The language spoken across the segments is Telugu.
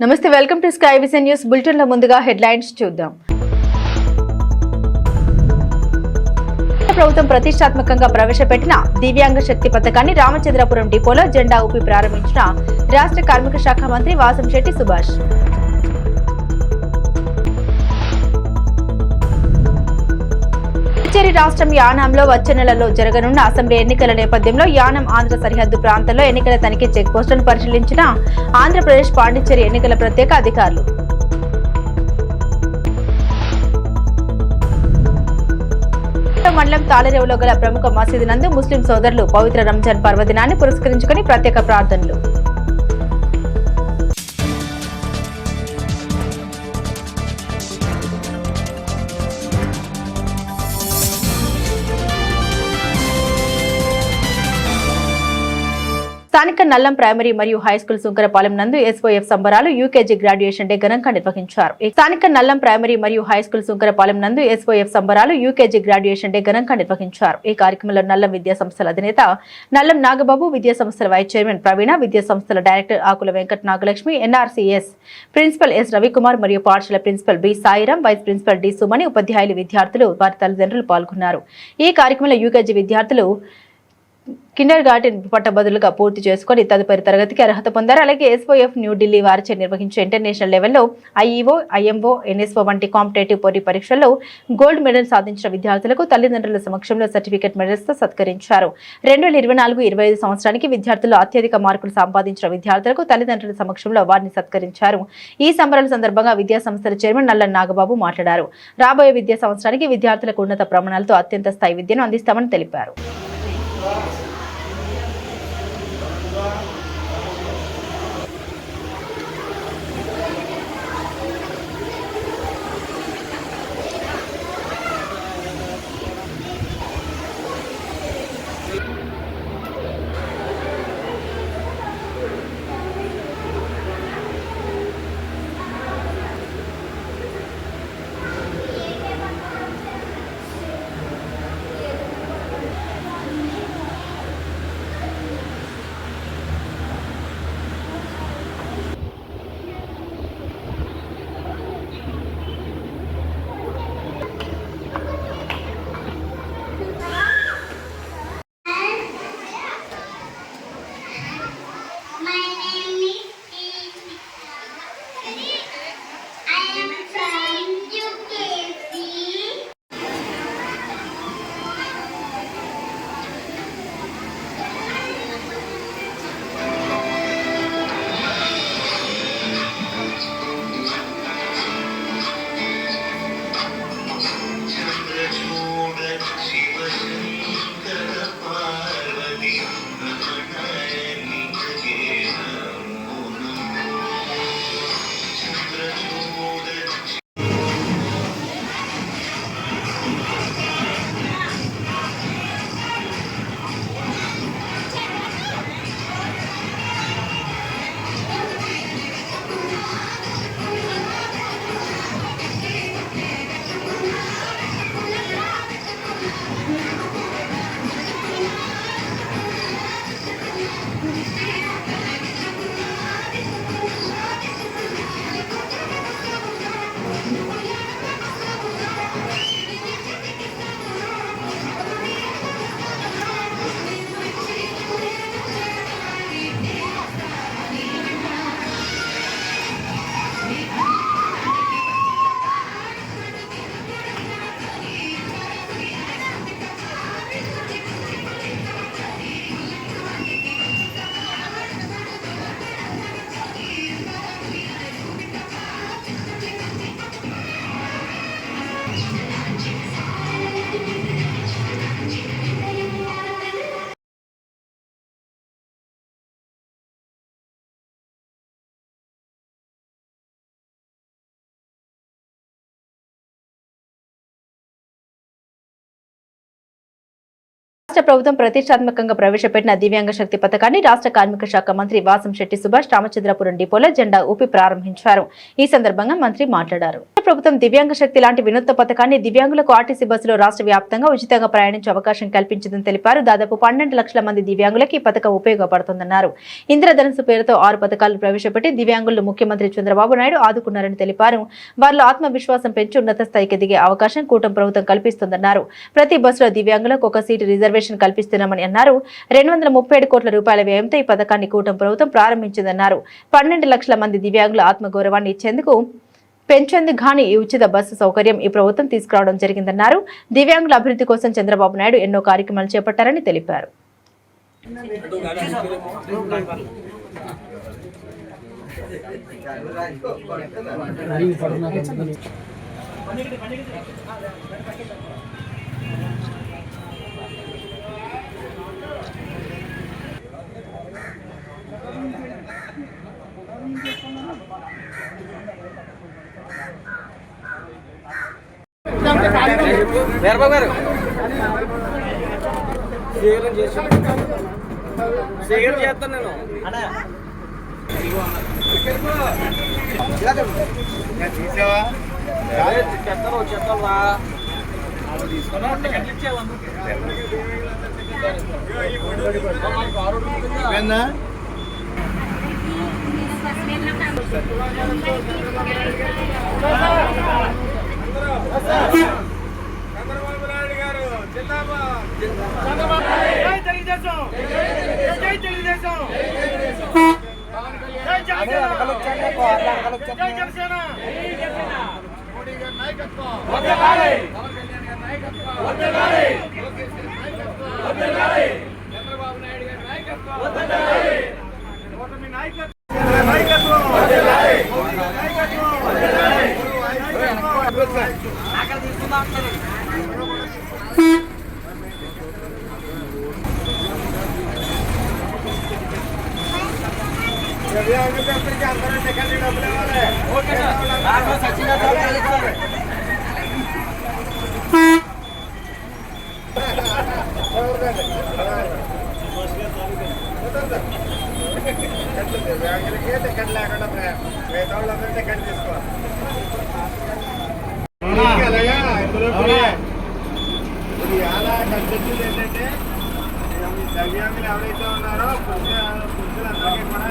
నమస్తే, welcome to sky vision news bulletin లో ముందుగా హెడ్లైన్స్ చూద్దాం. ప్రభుత్వం ప్రతిష్టాత్మకంగా ప్రవేశపెట్టిన దివ్యాంగ శక్తి పథకాన్ని రామచంద్రపురం డిపోలో జెండా ఊపి ప్రారంభించిన రాష్ట్ర కార్మిక శాఖ మంత్రి వాసంశెట్టి సుభాష్. పుదుచ్చేరి రాష్ట్రం యానాంలో వచ్చే నెలలో జరగనున్న అసెంబ్లీ ఎన్నికల నేపథ్యంలో యానం ఆంధ్ర సరిహద్దు ప్రాంతంలో ఎన్నికల తనిఖీ చెక్పోస్టులను పరిశీలించిన ఆంధ్రప్రదేశ్ పాండిచ్చేరి ఎన్నికల ప్రత్యేక అధికారులు. మండలం తాళరేవులో గల ప్రముఖ మసీదు నందు ముస్లిం సోదరులు పవిత్ర రంజాన్ పర్వదినాన్ని పురస్కరించుకుని ప్రత్యేక ప్రార్థనలు. స్థానిక నల్లం ప్రైమరీ మరియు హైస్కూల్ సుంకరపాలెం నందు ఎస్ఓఎఫ్ సంబరాలు యూకేజీ గ్రాడ్యుయేషన్ డే ఘనంగా నిర్వహించారు. స్థానిక నల్లం ప్రైమరీ మరియు హైస్కూల్ సుంకరపాలెం నందు ఎస్ఓఎఫ్ సంబరాలు యూకేజీ గ్రాడ్యుయేషన్ డే ఘనంగా నిర్వహించారు. ఈ కార్యక్రమంలో నల్లం విద్యా సంస్థల అధినేత నల్లం నాగబాబు, విద్యా సంస్థల వైస్ చైర్మన్ ప్రవీణ, విద్యా సంస్థల director Akula Venkata Nagalakshmi, NRCS principal S Ravikumar మరియు పాఠశాల principal B Sairam, vice principal D Sumani, ఉపాధ్యాయులు, విద్యార్థులు, వారి తల్లిదండ్రులు పాల్గొన్నారు. ఈ కార్యక్రమంలో యూకేజీ విద్యార్థులు కిండర్ గార్డెన్ పట్టభద్రులుగా పూర్తి చేసుకుని తదుపరి తరగతికి అర్హత పొందారు. అలాగే ఎస్ఓఎఫ్ న్యూఢిల్లీ వారిచే నిర్వహించే ఇంటర్నేషనల్ లెవెల్లో ఐఈఓ, ఐఎంఓ, ఎన్ఎస్ఓ వంటి కాంపిటేటివ్ పోటీ పరీక్షల్లో గోల్డ్ మెడల్ సాధించిన విద్యార్థులకు తల్లిదండ్రుల సమక్షంలో సర్టిఫికెట్ మెడల్స్తో సత్కరించారు. 2024-25 సంవత్సరానికి విద్యార్థులు అత్యధిక మార్కులు సంపాదించిన విద్యార్థులకు తల్లిదండ్రుల సమక్షంలో వారిని సత్కరించారు. ఈ సంబరాల సందర్భంగా విద్యా సంస్థల చైర్మన్ నల్ల నాగబాబు మాట్లాడారు. రాబోయే విద్యా సంవత్సరానికి విద్యార్థులకు ఉన్నత ప్రమాణాలతో అత్యంత స్థాయి విద్యను అందిస్తామని తెలిపారు. రాష్ట్ర ప్రభుత్వం ప్రతిష్టాత్మకంగా ప్రవేశపెట్టిన దివ్యాంగ శక్తి పథకాన్ని రాష్ట్ర కార్మిక శాఖ మంత్రి వాసంశెట్టి సుభాష్ రామచంద్రపురం డిపోలో జెండా ఊపి ప్రారంభించారు. ఈ సందర్భంగా మంత్రి మాట్లాడారు. ప్రభుత్వం దివ్యాంగ శక్తి లాంటి వినూత్న పథకాన్ని దివ్యాంగులకు ఆర్టీసీ బస్సులో రాష్ట్ర వ్యాప్తంగా ఉచితంగా ప్రయాణించే అవకాశం కల్పించిందని తెలిపారు. దాదాపు 12 లక్షల మంది దివ్యాంగులకు ఈ పథకం ఉపయోగపడుతుందన్నారు. ఇంద్రధనుసు పేరుతో 6 పథకాలను ప్రవేశపెట్టి దివ్యాంగులను ముఖ్యమంత్రి చంద్రబాబు నాయుడు ఆదుకున్నారని తెలిపారు. వారిలో ఆత్మవిశ్వాసం పెంచి ఉన్నత స్థాయికి దిగే అవకాశం కూటమి ప్రభుత్వం కల్పిస్తుందన్నారు. ప్రతి బస్సులో దివ్యాంగులకు ఒక సీటు రిజర్వేషన్ కల్పిస్తున్నామని అన్నారు. 237 కోట్ల రూపాయల వ్యయంతో ఈ పథకాన్ని కూటమి ప్రభుత్వం ప్రారంభించిందన్నారు. 12 లక్షల మంది దివ్యాంగుల ఆత్మగౌరవాన్ని పెంచేందుకు గాని ఈ ఉచిత బస్సు సౌకర్యం ఈ ప్రభుత్వం తీసుకురావడం జరిగిందన్నారు. దివ్యాంగుల అభివృద్ధి కోసం చంద్రబాబు నాయుడు ఎన్నో కార్యక్రమాలు చేపట్టారని తెలిపారు. చేస్తాను నేను చంద్రబాబు నాయుడు గారు జై తెలుగుదేశం, జై తెలుగుదేశం, జై జనసేన, మోడీ గారి నాయకత్వం, చంద్రబాబు నాయుడు గారి నాయకత్వం, కూటమి నాయకత్వం. టికెట్ లేకుండా పేదవాళ్ళందరూ టికెట్ తీసుకోవాలి. ఏంటంటే దివ్యాంగులు ఎవరైతే ఉన్నారో పురుషులందరికీ కూడా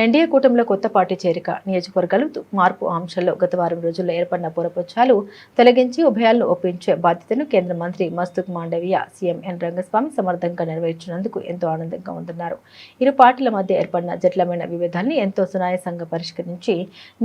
ఎన్డీఏ కూటమిలో కొత్త పార్టీ చేరిక నియోజకవర్గాలు మార్పు ఆంక్షల్లో గత వారం రోజుల్లో ఏర్పడిన పొరపొచ్చాలు తొలగించి ఉభయాలను ఒప్పించే బాధ్యతను కేంద్ర మంత్రి మస్తుక్ మాండవీయ సీఎం ఎన్ రంగస్వామి సమర్థంగా నెరవేర్చినందుకు ఎంతో ఆనందంగా ఉందన్నారు. ఇరు పార్టీల మధ్య ఏర్పడిన జటిలమైన విభేదాన్ని ఎంతో సునాయాసంగా పరిష్కరించి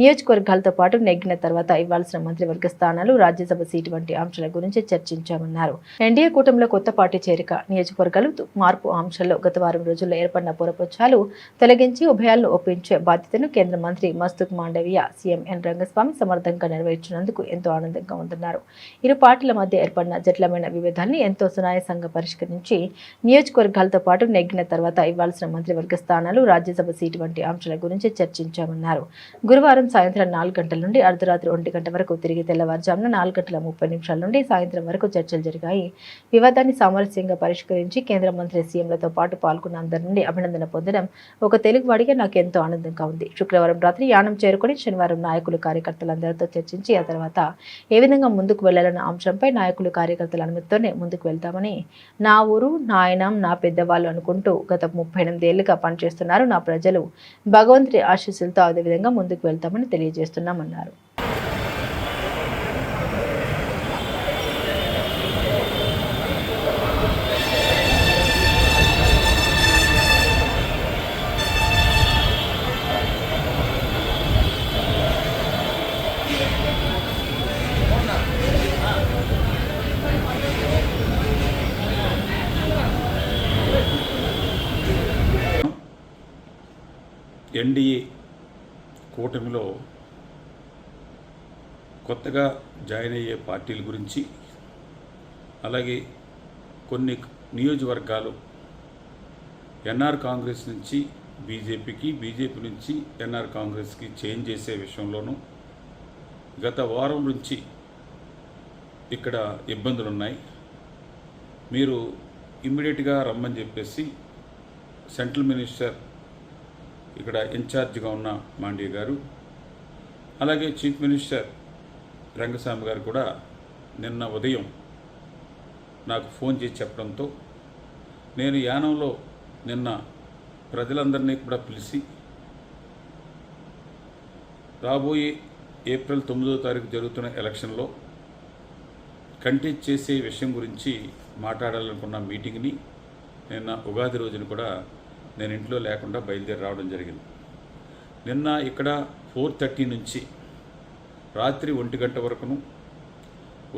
నియోజకవర్గాలతో పాటు నెగ్గిన తర్వాత ఇవ్వాల్సిన మంత్రివర్గ స్థానాలు, రాజ్యసభ సీటు వంటి అంశాల గురించి చర్చించామన్నారు. ఎన్డీఏ కూటమిలో కొత్త పార్టీ చేరిక నియోజకవర్గాలు మార్పు ఆంక్షల్లో గత వారం రోజుల్లో ఏర్పడిన పొరపొచ్చాలు తొలగించి ఉభయాలను ఒప్పించే బాధ్యతను కేంద్ర మంత్రి మస్తుక్ మాండవీయ సీఎం ఎన్ రంగస్వామి సమర్థంగా నెరవేర్చినందుకు ఎంతో ఆనందంగా ఉందన్నారు. ఇరు పార్టీల మధ్య ఏర్పడిన జటిలమైన విభేదాన్ని ఎంతో సునాయాసంగా పరిష్కరించి నియోజకవర్గాలతో పాటు నెగ్గిన తర్వాత ఇవ్వాల్సిన మంత్రివర్గ స్థానాలు, రాజ్యసభ సీటు వంటి అంశాల గురించి చర్చించామన్నారు. గురువారం సాయంత్రం 4 గంటల నుండి అర్ధరాత్రి 1 గంట వరకు తిరిగి తెల్లవారుజామున 4 గంటల 30 నిమిషాల నుండి సాయంత్రం వరకు చర్చలు జరిగాయి. వివాదాన్ని సామరస్యంగా పరిష్కరించి కేంద్ర మంత్రి సీఎంలతో పాటు పాల్గొన్న అందరి నుండి అభినందన పొందడం ఒక తెలుగువాడిగా నాకు ఎంతో ఆనందంగా ఉంది. శుక్రవారం రాత్రి యానం చేరుకుని శనివారం నాయకులు కార్యకర్తలందరితో చర్చించి ఆ తర్వాత ఏ విధంగా ముందుకు వెళ్లాలన్న అంశంపై నాయకులు కార్యకర్తల అనుమతితోనే ముందుకు వెళ్తామని, నా ఊరు నాయనం నా పెద్దవాళ్ళు అనుకుంటూ గత 38 ఏళ్లుగా పనిచేస్తున్నారు. నా ప్రజలు భగవంతుడి ఆశీస్సులతో అదేవిధంగా ముందుకు వెళ్తామని తెలియజేస్తున్నామన్నారు. ఎన్డీఏ కూటమిలో కొత్తగా జాయిన్ అయ్యే పార్టీల గురించి, అలాగే కొన్ని నియోజకవర్గాలు ఎన్ఆర్ కాంగ్రెస్ నుంచి బీజేపీకి, బీజేపీ నుంచి ఎన్ఆర్ కాంగ్రెస్కి చేంజ్ చేసే విషయంలోనూ గత వారం నుంచి ఇక్కడ ఇబ్బందులు ఉన్నాయి. మీరు ఇమ్మీడియట్గా రమ్మని చెప్పేసి సెంట్రల్ మినిస్టర్ ఇక్కడ ఇన్ఛార్జిగా ఉన్న మాండీ గారు, అలాగే చీఫ్ మినిస్టర్ రంగస్వామి గారు కూడా నిన్న ఉదయం నాకు ఫోన్ చేసి చెప్పడంతో నేను యానంలో నిన్న ప్రజలందరినీ కూడా పిలిచి రాబోయే ఏప్రిల్ 9వ తారీఖు జరుగుతున్న ఎలక్షన్లో కంటెస్ట్ చేసే విషయం గురించి మాట్లాడాలనుకున్న మీటింగ్ని నిన్న ఉగాది రోజున కూడా నేను ఇంట్లో లేకుండా బయలుదేరి రావడం జరిగింది. నిన్న ఇక్కడ 4:30 నుంచి రాత్రి 1 గంట వరకును,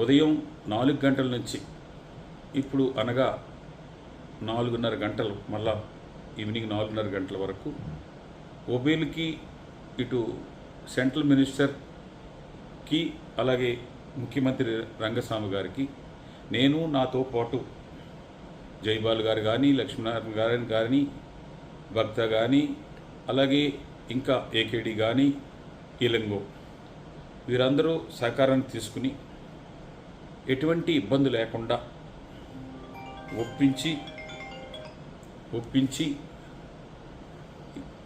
ఉదయం 4 గంటల నుంచి ఇప్పుడు అనగా 4:30 గంటలు, మళ్ళా ఈవినింగ్ 4:30 గంటల వరకు ఒబేల్కి ఇటు సెంట్రల్ మినిస్టర్కి అలాగే ముఖ్యమంత్రి రంగస్వామి గారికి, నేను నాతో పాటు జైబాల్ గారు కానీ, లక్ష్మీనారాయణ గారు కానీ, భక్త కానీ, అలాగే ఇంకా ఏకేడి కానీ, ఇలంగో వీరందరూ సహకారాన్ని తీసుకుని ఎటువంటి ఇబ్బంది లేకుండా ఒప్పించి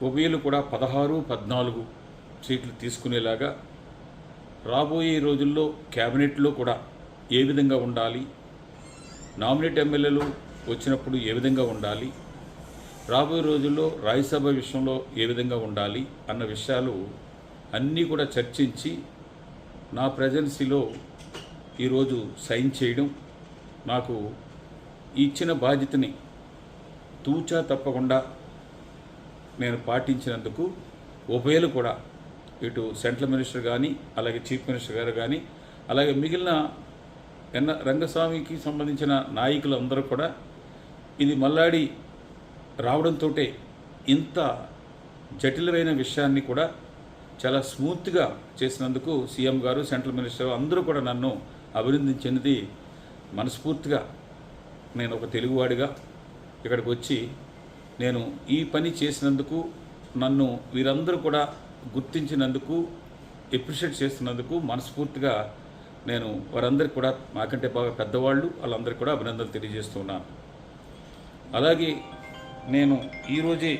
ఉభయలు కూడా 16, 14 సీట్లు తీసుకునేలాగా రాబోయే రోజుల్లో క్యాబినెట్లో కూడా ఏ విధంగా ఉండాలి, నామినేట్ ఎమ్మెల్యేలు వచ్చినప్పుడు ఏ విధంగా ఉండాలి, రాబోయే రోజుల్లో రాజ్యసభ విషయంలో ఏ విధంగా ఉండాలి అన్న విషయాలు అన్నీ కూడా చర్చించి నా ప్రెజెన్సీలో ఈరోజు సైన్ చేయడం, నాకు ఇచ్చిన బాధ్యతని తూచా తప్పకుండా నేను పాటించినందుకు ఉభయలు కూడా ఇటు సెంట్రల్ మినిస్టర్ కానీ, అలాగే చీఫ్ మినిస్టర్ గారు కానీ, అలాగే మిగిలిన రంగస్వామికి సంబంధించిన నాయకులందరూ కూడా ఇది మల్లాడి రావడంతో ఇంత జటిలమైన విషయాన్ని కూడా చాలా స్మూత్గా చేసినందుకు సీఎం గారు, సెంట్రల్ మినిస్టర్ అందరూ కూడా నన్ను అభినందించినది మనస్ఫూర్తిగా నేను ఒక తెలుగువాడిగా ఇక్కడికి వచ్చి నేను ఈ పని చేసినందుకు, నన్ను వీరందరూ కూడా గుర్తించినందుకు, ఎప్రిషియేట్ చేస్తున్నందుకు మనస్ఫూర్తిగా నేను వారందరికీ కూడా, నాకంటే బాగా పెద్దవాళ్ళు, వాళ్ళందరికీ కూడా అభినందనలు తెలియజేస్తున్నాను. అలాగే నేను ఈరోజే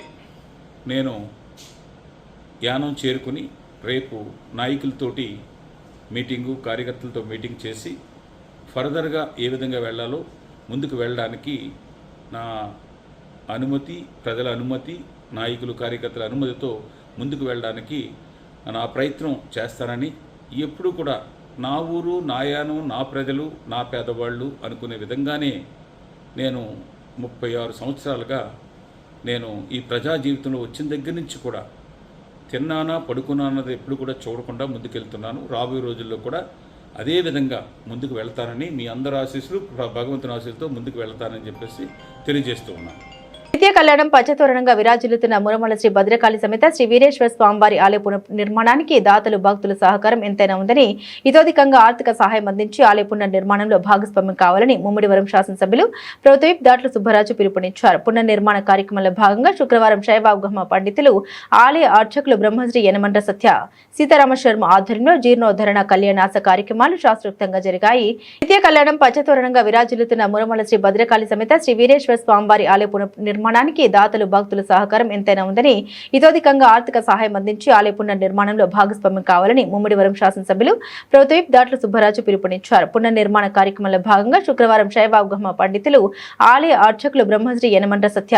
యానం చేరుకుని రేపు నాయకులతోటి మీటింగు, కార్యకర్తలతో మీటింగ్ చేసి ఫర్దర్గా ఏ విధంగా వెళ్ళాలో ముందుకు వెళ్ళడానికి నా అనుమతి, ప్రజల అనుమతి, నాయకులు కార్యకర్తల అనుమతితో ముందుకు వెళ్ళడానికి నా ప్రయత్నం చేస్తానని, ఎప్పుడు కూడా నా ఊరు, నా యానం, నా ప్రజలు, నా పేదవాళ్ళు అనుకునే విధంగానే నేను 36 సంవత్సరాలుగా నేను ఈ ప్రజా జీవితంలో వచ్చిన దగ్గర నుంచి కూడా తిన్నానా పడుకున్నా అన్నది ఎప్పుడు కూడా చూడకుండా ముందుకెళ్తున్నాను. రాబోయే రోజుల్లో కూడా అదే విధంగా ముందుకు వెళ్తానని, మీ అందరి ఆశీస్సులు, భగవంతుని ఆశీస్సులతో ముందుకు వెళ్తానని చెప్పేసి తెలియజేస్తూ ఉన్నాను. నిత్య కళ్యాణం పచ్చతోరణంగా విరాజిల్లుతున్న మురమల శ్రీ భద్రకాళి సమేత శ్రీ వీరేశ్వర స్వామివారి ఆలయ పునర్నిర్మాణానికి దాతలు భక్తుల సహకారం ఎంతైనా ఉందని ఇతోధికంగా ఆర్థిక సహాయం అందించి ఆలయ పునర్నిర్మాణంలో భాగస్వామ్యం కావాలని ముమ్మిడివరం శాసనసభ్యులు ప్రభుత్వ దాట్ల సుబ్బరాజు పిలుపునిచ్చారు. పునర్నిర్మాణ కార్యక్రమంలో భాగంగా శుక్రవారం శైవాగమ పండితులు ఆలయ అర్చకులు బ్రహ్మశ్రీ యనమండ్ర సత్య సీతారామ శర్మ ఆధ్వర్యంలో జీర్ణోద్ధరణ కళ్యాణాస కార్యక్రమాలు శాస్త్రోక్తంగా జరిగాయి. నిత్య కళ్యాణం పచ్చతోరణంగా విరాజిల్లుతున్న మురమల శ్రీ భద్రకాళి సమేత శ్రీ వీరేశ్వర స్వామివారి ఆలయ నిర్మాణానికి దాతలు భక్తుల సహకారం ఎంతైనా ఉందని ఇతోధికంగా ఆర్థిక సహాయం అందించి ఆలయ పునర్నిర్మాణంలో భాగస్వామ్యం కావాలని ముమ్మిడివరం శాసనసభ్యులు ప్రభుత్వ దాట్ల సుబ్బరాజు పిలుపునిచ్చారు. పునర్నిర్మాణ కార్యక్రమంలో భాగంగా శుక్రవారం శైవాగమ పండితులు ఆలయ అర్చకులు బ్రహ్మశ్రీ యనమండ్ర సత్య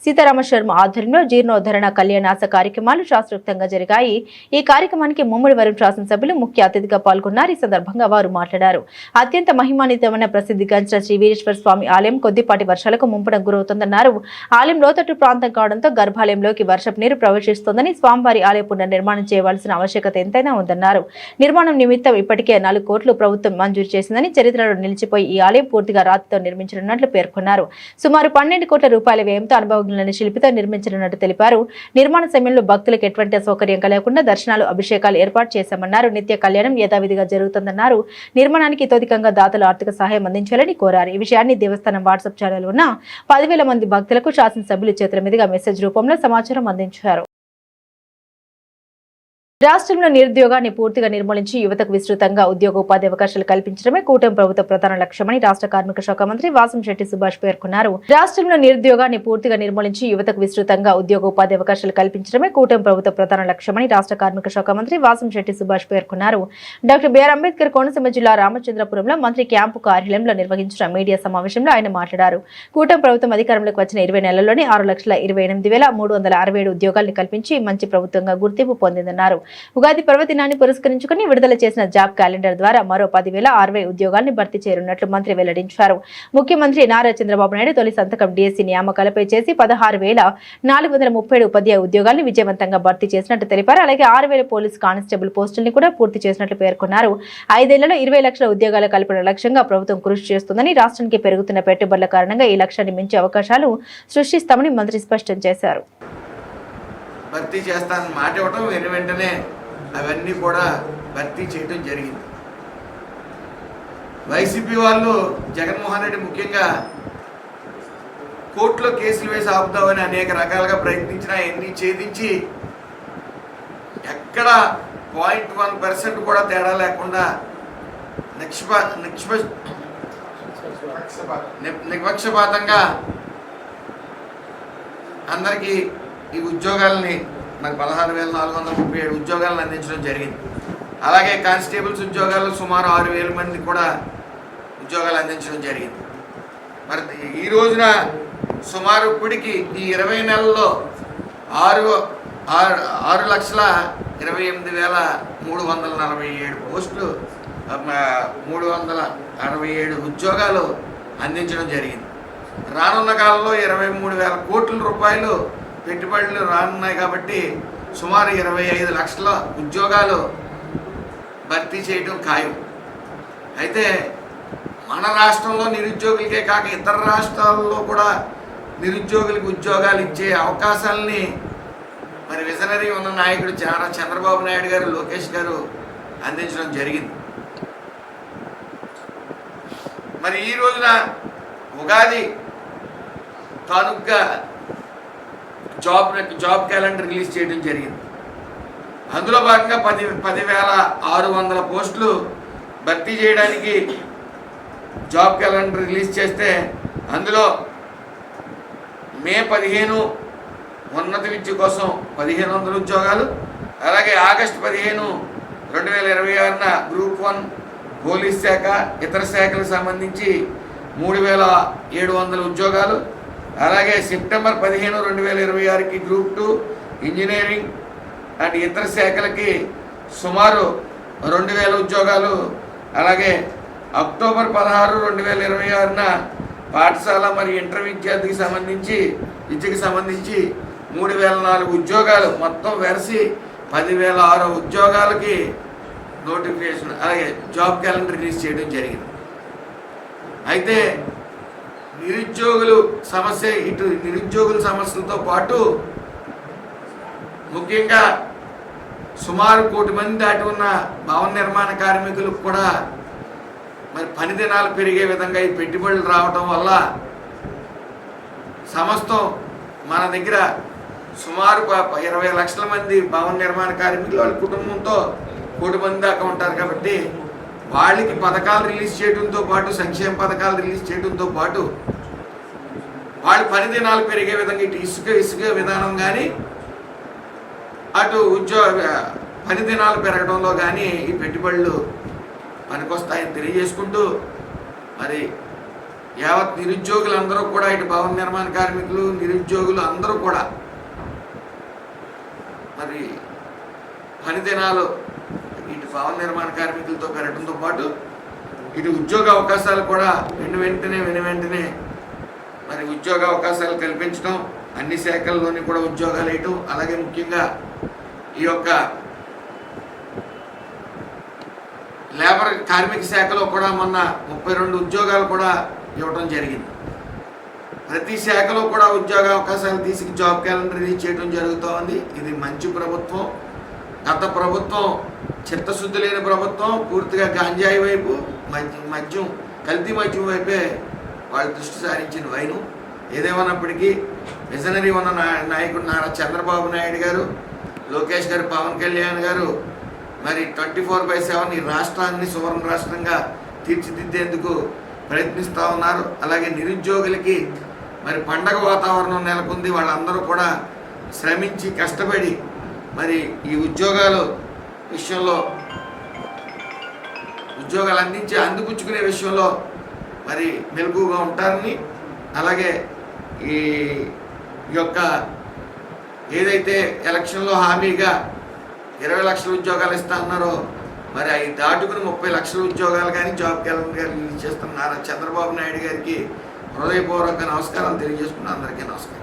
సీతారామ శర్మ ఆధ్వర్యంలో జీర్ణోద్ధరణ కళ్యాణాస కార్యక్రమాలు శాస్త్రోక్తంగా జరిగాయి. ఈ కార్యక్రమానికి ముమ్మిడివరం శాసనసభ్యులు ముఖ్య అతిథిగా పాల్గొన్నారు. ఈ సందర్భంగా వారు మాట్లాడారు. అత్యంత మహిమాన్వితమైన ప్రసిద్ధిగాంచిన శ్రీ వీరేశ్వర స్వామి ఆలయం కొద్దిపాటి వర్షాలకు ముంపునకు గురవుతుందన్నారు. ఆలయం లోతట్టు ప్రాంతం కావడంతో గర్భాలయంలోకి వర్షపు నీరు ప్రవేశిస్తోందని స్వామివారి ఆలయ పునర్నిర్మాణం చేయవలసిన ఆవశ్యకత ఎంతైనా ఉందన్నారు. నిర్మాణం నిమిత్తం ఇప్పటికే 4 కోట్లు ప్రభుత్వం మంజూరు చేసిందని, చరిత్రలో నిలిచిపోయి ఈ ఆలయం పూర్తిగా రాతితో నిర్మించనున్నట్లు పేర్కొన్నారు. సుమారు 12 కోట్ల రూపాయల వ్యయంతో అనుభవజ్ఞులైన శిల్పితో నిర్మించనున్నట్టు తెలిపారు. నిర్మాణ సమయంలో భక్తులకు ఎటువంటి అసౌకర్యం కలగకుండా దర్శనాలు, అభిషేకాలు ఏర్పాటు చేశామన్నారు. నిత్య కళ్యాణం యథావిధిగా జరుగుతుందన్నారు. నిర్మాణానికి ఇతోధికంగా దాతలు ఆర్థిక సహాయం అందించాలని కోరారు. ఈ విషయాన్ని దేవస్థానం వాట్సాప్ ఛానల్ ఉన్న 10,000 మంది భక్తులకు శాసనసభ్యులు చేతుల మీదుగా మెసేజ్ రూపంలో సమాచారం అందించారు. రాష్ట్రంలో నిరుద్యోగాన్ని పూర్తిగా నిర్మూలించి యువతకు విస్తృతంగా ఉద్యోగ ఉపాధి అవకాశాలు కల్పించడమే కూటమి ప్రభుత్వ ప్రధాన లక్ష్యమని రాష్ట్ర కార్మిక శాఖ మంత్రి వాసంశెట్టి సుభాష్ పేర్కొన్నారు. రాష్ట్రంలో నిరుద్యోగాన్ని పూర్తిగా నిర్మూలించి యువతకు విస్తృతంగా ఉద్యోగ ఉపాధి అవకాశాలు కల్పించడమే కూటమి ప్రభుత్వ ప్రధాన లక్ష్యమని రాష్ట్ర కార్మిక శాఖ మంత్రి వాసంశెట్టి సుభాష్ పేర్కొన్నారు. డాక్టర్ బిఆర్ అంబేద్కర్ కోనసీమ జిల్లా రామచంద్రపురంలో మంత్రి క్యాంపు కార్యాలయంలో నిర్వహించిన మీడియా సమావేశంలో ఆయన మాట్లాడారు. కూటమి ప్రభుత్వం అధికారంలోకి వచ్చిన 20 నెలల్లోనే 6,28,367 ఉద్యోగాలను కల్పించి మంచి ప్రభుత్వంగా గుర్తింపు పొందిందన్నారు. ఉగాది పర్వదినాన్ని పురస్కరించుకుని విడుదల చేసిన జాబ్ క్యాలెండర్ ద్వారా మరో 10,060 ఉద్యోగాల్ని భర్తీ చేయనున్నట్లు మంత్రి వెల్లడించారు. ముఖ్యమంత్రి నారా చంద్రబాబు నాయుడు తొలి సంతకం డిఎస్సి నియామకాలపై చేసి 16,437 ఉపాధ్యాయ ఉద్యోగాల్ని విజయవంతంగా భర్తీ చేసినట్టు తెలిపారు. అలాగే 6,000 పోలీస్ కానిస్టేబుల్ పోస్టుల్ని కూడా పూర్తి చేసినట్లు పేర్కొన్నారు. 5 ఏళ్లలో 20 లక్షల ఉద్యోగాల కల్పన లక్ష్యంగా ప్రభుత్వం కృషి చేస్తుందని, రాష్ట్రానికి పెరుగుతున్న పెట్టుబడుల కారణంగా ఈ లక్ష్యాన్ని మించి అవకాశాలు సృష్టిస్తామని మంత్రి స్పష్టం చేశారు. భర్తీ చేస్తానని మాట ఇవ్వటం వెంటనే అవన్నీ కూడా భర్తీ చేయడం జరిగింది. వైసీపీ వాళ్ళు జగన్మోహన్ రెడ్డి ముఖ్యంగా కోర్టులో కేసులు వేసి ఆపుతామని అనేక రకాలుగా ప్రయత్నించినా ఎన్ని ఛేదించి ఎక్కడ 0.1% కూడా తేడా లేకుండా నిష్పక్షపాతంగా అందరికీ ఈ ఉద్యోగాలని మరి 16,437 ఉద్యోగాలను అందించడం జరిగింది. అలాగే కానిస్టేబుల్స్ ఉద్యోగాలు సుమారు 6,000 మంది కూడా ఉద్యోగాలు అందించడం జరిగింది. మరి ఈ రోజున సుమారు ఇప్పటికి ఈ 20 నెలల్లో 6,28,347 పోస్టులు 367 ఉద్యోగాలు అందించడం జరిగింది. రానున్న కాలంలో 23,000 కోట్ల రూపాయలు పెట్టుబడులు రానున్నాయి కాబట్టి సుమారు 25 లక్షల ఉద్యోగాలు భర్తీ చేయడం ఖాయం. అయితే మన రాష్ట్రంలో నిరుద్యోగులకే కాక ఇతర రాష్ట్రాల్లో కూడా నిరుద్యోగులకు ఉద్యోగాలు ఇచ్చే అవకాశాలని మరి విజనరీ ఉన్న నాయకుడు చంద్రబాబు నాయుడు గారు, లోకేష్ గారు అందించడం జరిగింది. మరి ఈ రోజున ఉగాది కానుకగా జాబ్ క్యాలెండర్ రిలీజ్ చేయడం జరిగింది. అందులో భాగంగా 10,600 పోస్టులు భర్తీ చేయడానికి జాబ్ క్యాలెండర్ రిలీజ్ చేస్తే అందులో మే 15 ఉన్నత విద్య కోసం 1,500 ఉద్యోగాలు, అలాగే ఆగస్టు 15, 2026న గ్రూప్ 1 పోలీస్ శాఖ ఇతర శాఖలకు సంబంధించి 3,700 ఉద్యోగాలు, అలాగే సెప్టెంబర్ 15, 2026కి గ్రూప్ 2 ఇంజనీరింగ్ అండ్ ఇతర శాఖలకి సుమారు 2,000 ఉద్యోగాలు, అలాగే అక్టోబర్ 16, 2026న పాఠశాల మరియు ఇంటర్ విద్యకి సంబంధించి 3,004 ఉద్యోగాలు, మొత్తం వెరసి 10,006 ఉద్యోగాలకి నోటిఫికేషన్ అలాగే జాబ్ క్యాలెండర్ రిలీజ్ చేయడం జరిగింది. అయితే నిరుద్యోగులు సమస్య, ఇటు నిరుద్యోగుల సమస్యలతో పాటు ముఖ్యంగా సుమారు 1 కోటి మంది దాటి ఉన్న భవన నిర్మాణ కార్మికులకు కూడా మరి పని దినాలు పెరిగే విధంగా ఈ పెట్టుబడులు రావడం వల్ల సమస్తం మన దగ్గర సుమారు 20 లక్షల మంది భవన నిర్మాణ కార్మికులు వాళ్ళ కుటుంబంతో 1 కోటి మంది దాకా ఉంటారు. కాబట్టి వాళ్ళకి పథకాలు రిలీజ్ చేయడంతో పాటు, సంక్షేమ పథకాలు రిలీజ్ చేయడంతో పాటు వాళ్ళ పని దినాలు పెరిగే విధంగా ఇటు ఇసుక విధానం కానీ, అటు పని దినాలు పెరగడంలో కానీ ఈ పెట్టుబడులు పనికొస్తాయని తెలియజేసుకుంటూ, మరి యావత్ నిరుద్యోగులందరూ కూడా, ఇటు భవన నిర్మాణ కార్మికులు, నిరుద్యోగులు అందరూ కూడా మరి పని దినాలు ఇటు భవన నిర్మాణ కార్మికులతో పెరగడంతో పాటు ఇటు ఉద్యోగ అవకాశాలు కూడా వెంటనే మరి ఉద్యోగ అవకాశాలు కల్పించడం, అన్ని శాఖల్లోని కూడా ఉద్యోగాలు వేయటం, అలాగే ముఖ్యంగా ఈ యొక్క లేబర్ కార్మిక శాఖలో కూడా మొన్న 32 ఉద్యోగాలు కూడా ఇవ్వడం జరిగింది. ప్రతి శాఖలో కూడా ఉద్యోగ అవకాశాలు తీసుకు జాబ్ క్యాలెండర్ రిలీజ్ చేయడం జరుగుతోంది. ఇది మంచి ప్రభుత్వం. గత ప్రభుత్వం చిత్తశుద్ధి లేని ప్రభుత్వం, పూర్తిగా గాంజాయి వైపు, మద్యం, కల్తీ మద్యం వైపే వాళ్ళు దృష్టి సారించిన వైను. ఏదేమన్నప్పటికీ విజనరీ ఉన్న నాయకుడు నారా చంద్రబాబు నాయుడు గారు, లోకేష్ గారు, పవన్ కళ్యాణ్ గారు మరి 24/7 ఈ రాష్ట్రాన్ని సువర్ణ రాష్ట్రంగా తీర్చిదిద్దేందుకు ప్రయత్నిస్తూ ఉన్నారు. అలాగే నిరుద్యోగులకి మరి పండగ వాతావరణం నెలకొంది. వాళ్ళందరూ కూడా శ్రమించి కష్టపడి మరి ఈ ఉద్యోగాలు విషయంలో, ఉద్యోగాలు అందిపుచ్చుకునే విషయంలో మరి మెలకుగా ఉంటారని, అలాగే ఈ యొక్క ఏదైతే ఎలక్షన్లో హామీగా 20 లక్షల ఉద్యోగాలు ఇస్తా అన్నారో, మరి అవి దాటుకుని 30 లక్షల ఉద్యోగాలు కానీ జాబ్ క్యాలెండర్ రిలీజ్ చేస్తున్నారు. చంద్రబాబు నాయుడు గారికి హృదయపూర్వక నమస్కారాలు తెలియజేసుకున్న అందరికీ నమస్కారం.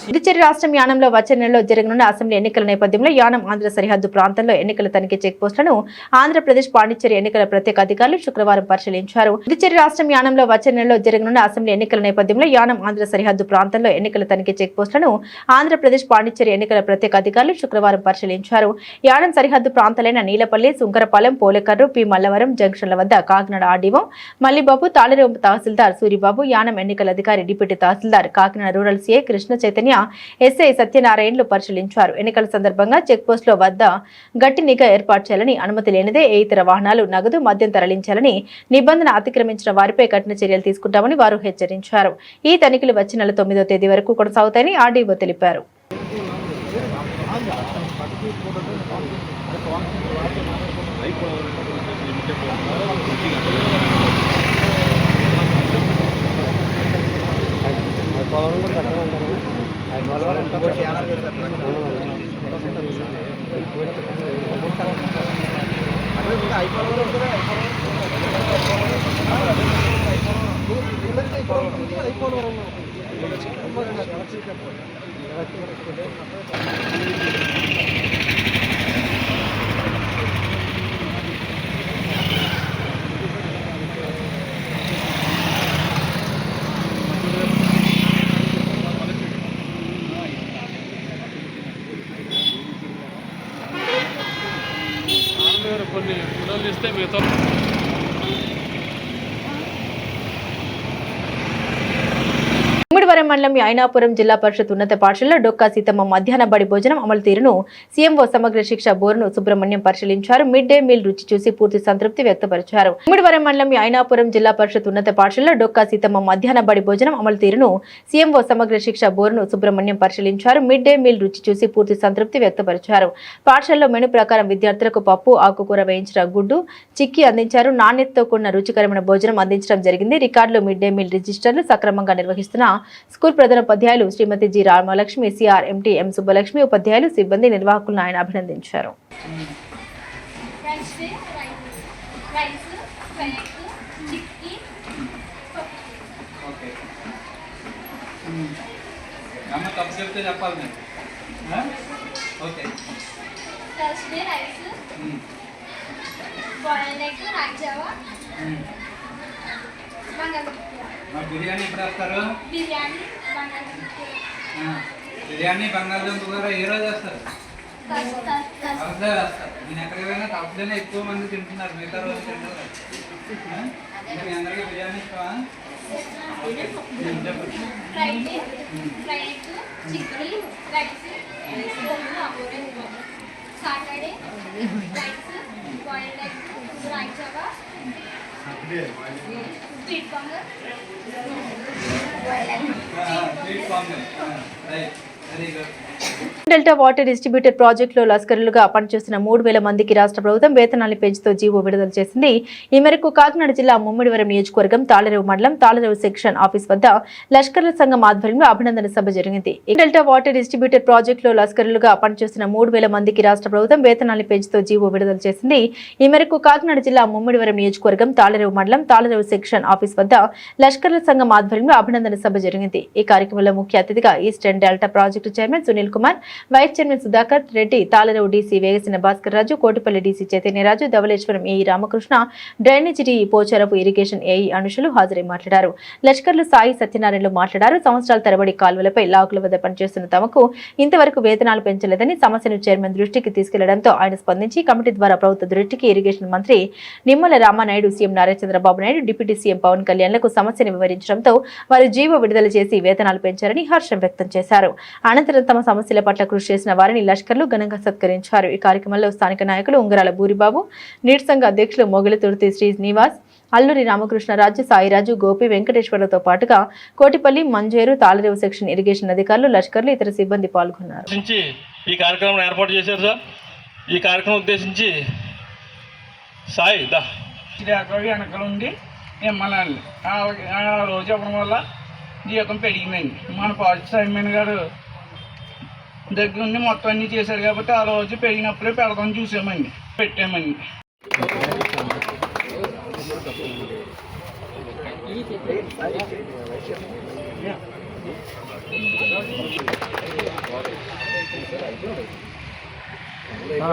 పుదుచ్చేరి రాష్ట్రం యానంలో వచ్చే నెలలో జరగనున్న అసెంబ్లీ ఎన్నికల నేపథ్యంలో యానం ఆంధ్ర సరిహద్దు ప్రాంతంలో ఎన్నికల తనిఖీ చెక్ పోస్టులను ఆంధ్రప్రదేశ్ పాండిచ్చేరి ఎన్నికల ప్రత్యేక అధికారులు శుక్రవారం పరిశీలించారు. పుదుచ్చేరి రాష్ట్రం యానంలో వచ్చే నెలలో జరగనున్న అసెంబ్లీ ఎన్నికల నేపథ్యంలో యానం ఆంధ్ర సరిహద్దు ప్రాంతంలో ఎన్నికల తనిఖీ చెక్ పోస్టులను ఆంధ్రప్రదేశ్ పాండిచ్చేరి ఎన్నికల ప్రత్యేక అధికారులు శుక్రవారం పరిశీలించారు. యానం సరిహద్దు ప్రాంతాలైన నీలపల్లి, సుంకరపాలెం, పోలేకర్రు, పి మల్లవరం జంక్షన్ల వద్ద కాకినాడ ఆర్డీఓ మల్లిబాబు, తాళరేవు తహసీల్దార్ సూరిబాబు, యానం ఎన్నికల అధికారి deputy tahsildar, Kakinada rural CI Krishna Chaitanya, SI సత్యనారాయణలు పరిశీలించారు. ఎన్నికల సందర్భంగా చెక్ పోస్టుల వద్ద గట్టి నిఘా ఏర్పాటు చేయాలని, అనుమతి లేనిదే ఏ ఇతర వాహనాలు, నగదు, మద్యం తరలించాలని, నిబంధన అతిక్రమించిన వారిపై కఠిన చర్యలు తీసుకుంటామని వారు హెచ్చరించారు. ఈ తనిఖీలు వచ్చే నెల 9వ తేదీ వరకు కొనసాగుతాయని ఆర్డీఓ తెలిపారు. కొన్ని ఫోటోలు ఇస్తే మిగతా ముమ్మిడివరం మండలం ఐనాపురం జిల్లా పరిషత్ ఉన్నత పాఠశాలలో డొక్కా సీతమ్మ మధ్యాహ్న బడి భోజనం అమలు తీరును సీఎంఓ సమగ్ర శిక్ష బోర్ను సుబ్రహ్మణ్యం పరిశీలించారు. మిడ్ డే మీల్ రుచి చూసి పూర్తి సంతృప్తి వ్యక్తపరిచారు. ముమ్మిడివరం మండలం ఐనాపురం జిల్లా పరిషత్ ఉన్నత పాఠశాలలో డొక్కా సీతమ్మ మధ్యాహ్న బడి భోజనం అమలు తీరును సీఎంఓ సమగ్ర శిక్ష బోర్ను సుబ్రహ్మణ్యం పరిశీలించారు. మిడ్ డే మీల్ రుచి చూసి పూర్తి సంతృప్తి వ్యక్తపరిచారు. పాఠశాలలో మెను ప్రకారం విద్యార్థులకు పప్పు, ఆకుకూర వేయించిన గుడ్డు, చిక్కీ అందించారు. నాణ్యతతో కూడిన రుచికరమైన భోజనం అందించడం జరిగింది. రికార్డులో మిడ్ డే మీల్ రిజిస్టర్లు సక్రమంగా నిర్వహిస్తున్న స్కూల్ ప్రధానోపాధ్యాయులు శ్రీమతి జి రామలక్ష్మి, సిఆర్ ఎంటీ ఎం సుబ్బలక్ష్మి, ఉపాధ్యాయులు, సిబ్బంది, నిర్వాహకులను ఆయన అభినందించారు. బాయిల్డ్ ఎగ్, రాగి జావా, బంగాళదుంప. బిర్యానీ ఎప్పుడు వస్తారు? బిర్యానీ బంగాళదుంప కూర ఏ రోజు వస్తారు? థర్స్డే వస్తారు. నేను ఎక్కడికి పోయినా థర్స్డేనే ఎక్కువ మంది తింటున్నారు, మిగతా రోజు తింటారు. మీ అందరికీ బిర్యానీ ఇష్టమా? Friday chicken rice Saturday rice boiled egg రాయిచావా sweet pongal sweet pongal. Right, very good. Delta water distributor ప్రాజెక్టులో లస్కర్లుగా పనిచేస్తున్న 3,000 మందికి రాష్ట్ర ప్రభుత్వం వేతనాన్ని పెంచుతూ జీవో విడుదల చేసింది. ఈ మేరకు కాకినాడ జిల్లా ముమ్మిడివరం నియోజకవర్గం తాళరేవు మండలం తాళరేవు సెక్షన్ ఆఫీస్ వద్ద లష్కర్ల సంఘం ఆధ్వర్యంలో అభినందన సభ జరిగింది. డెల్టా వాటర్ డిస్ట్రిబ్యూటర్ ప్రాజెక్టులో లస్కర్లుగా పనిచేస్తున్న 3,000 మందికి రాష్ట్ర ప్రభుత్వం వేతనాన్ని పెంచుతూ జీవో విడుదల చేసింది. ఈ మేరకు కాకినాడ జిల్లా ముమ్మిడివరం నియోజకవర్గం తాళరేవు మండలం తాళరేవు సెక్షన్ ఆఫీస్ వద్ద లష్కర్ల సంఘం ఆధ్వర్యంలో అభినందన సభ జరిగింది. ఈ కార్యక్రమంలో ముఖ్య అతిథిగా eastern delta project chairman Sunil Kumar, vice chairman Sudhakar Reddy, Talarevu DC Vegasina Bhaskar Raju, Kotipalli DC Chaitanyaraju, Dhavaleswaram AE Ramakrishna, drainage D Pocharapu irrigation AE అనుషులు హాజరై మాట్లాడారు. లష్కర్లు సాయి సత్యనారాయణలు మాట్లాడారు. సంవత్సరాల తరబడి కాల్వలపై లాకుల వద్ద పనిచేస్తున్న తమకు ఇంతవరకు వేతనాలు పెంచలేదని సమస్యను చైర్మన్ దృష్టికి తీసుకెళ్లడంతో ఆయన స్పందించి కమిటీ ద్వారా ప్రభుత్వ దృష్టికి ఇరిగేషన్ మంత్రి Nimmala Ramanaidu, CM Nara Chandrababu Naidu, deputy CM Pawan కళ్యాణ్లకు సమస్యను వివరించడంతో వారు జీవో విడుదల చేసి వేతనాలు పెంచారని హర్షం వ్యక్తం చేశారు. అనంతరం తమ సమస్యల పట్ల కృషి చేసిన వారిని లష్కర్లు ఘనంగా సత్కరించారు. ఈ కార్యక్రమంలో స్థానిక నాయకులు ఉంగరాల బూరిబాబు, నీటి సంఘ అధ్యక్షులు మొగలితుర్తి శ్రీనివాస్, అల్లూరి రామకృష్ణరాజు, సాయిరాజు, గోపి, వెంకటేశ్వర్లతో పాటుగా కోటిపల్లి, మంజేరు, తాళరేవు సెక్షన్ ఇరిగేషన్ అధికారులు, లష్కర్లు, ఇతర సిబ్బంది పాల్గొన్నారు. ఈ కార్యక్రమం ఏర్పాటు చేశారు సార్. ఈ కార్యక్రమం ఉద్దేశించి సాయి వెనకాల ఉండి ఇమ్మనాలి. ఆ రోజు ఇవ్వడం వల్ల జీతం పెరిగిందండి. మన పాజిటివ్ చైర్మన్ గారు దగ్గర ఉండి మొత్తం అన్నీ చేశారు కాబట్టి ఆ రోజు పెరిగినప్పుడే పెడదాం చూసామండి, పెట్టామండి.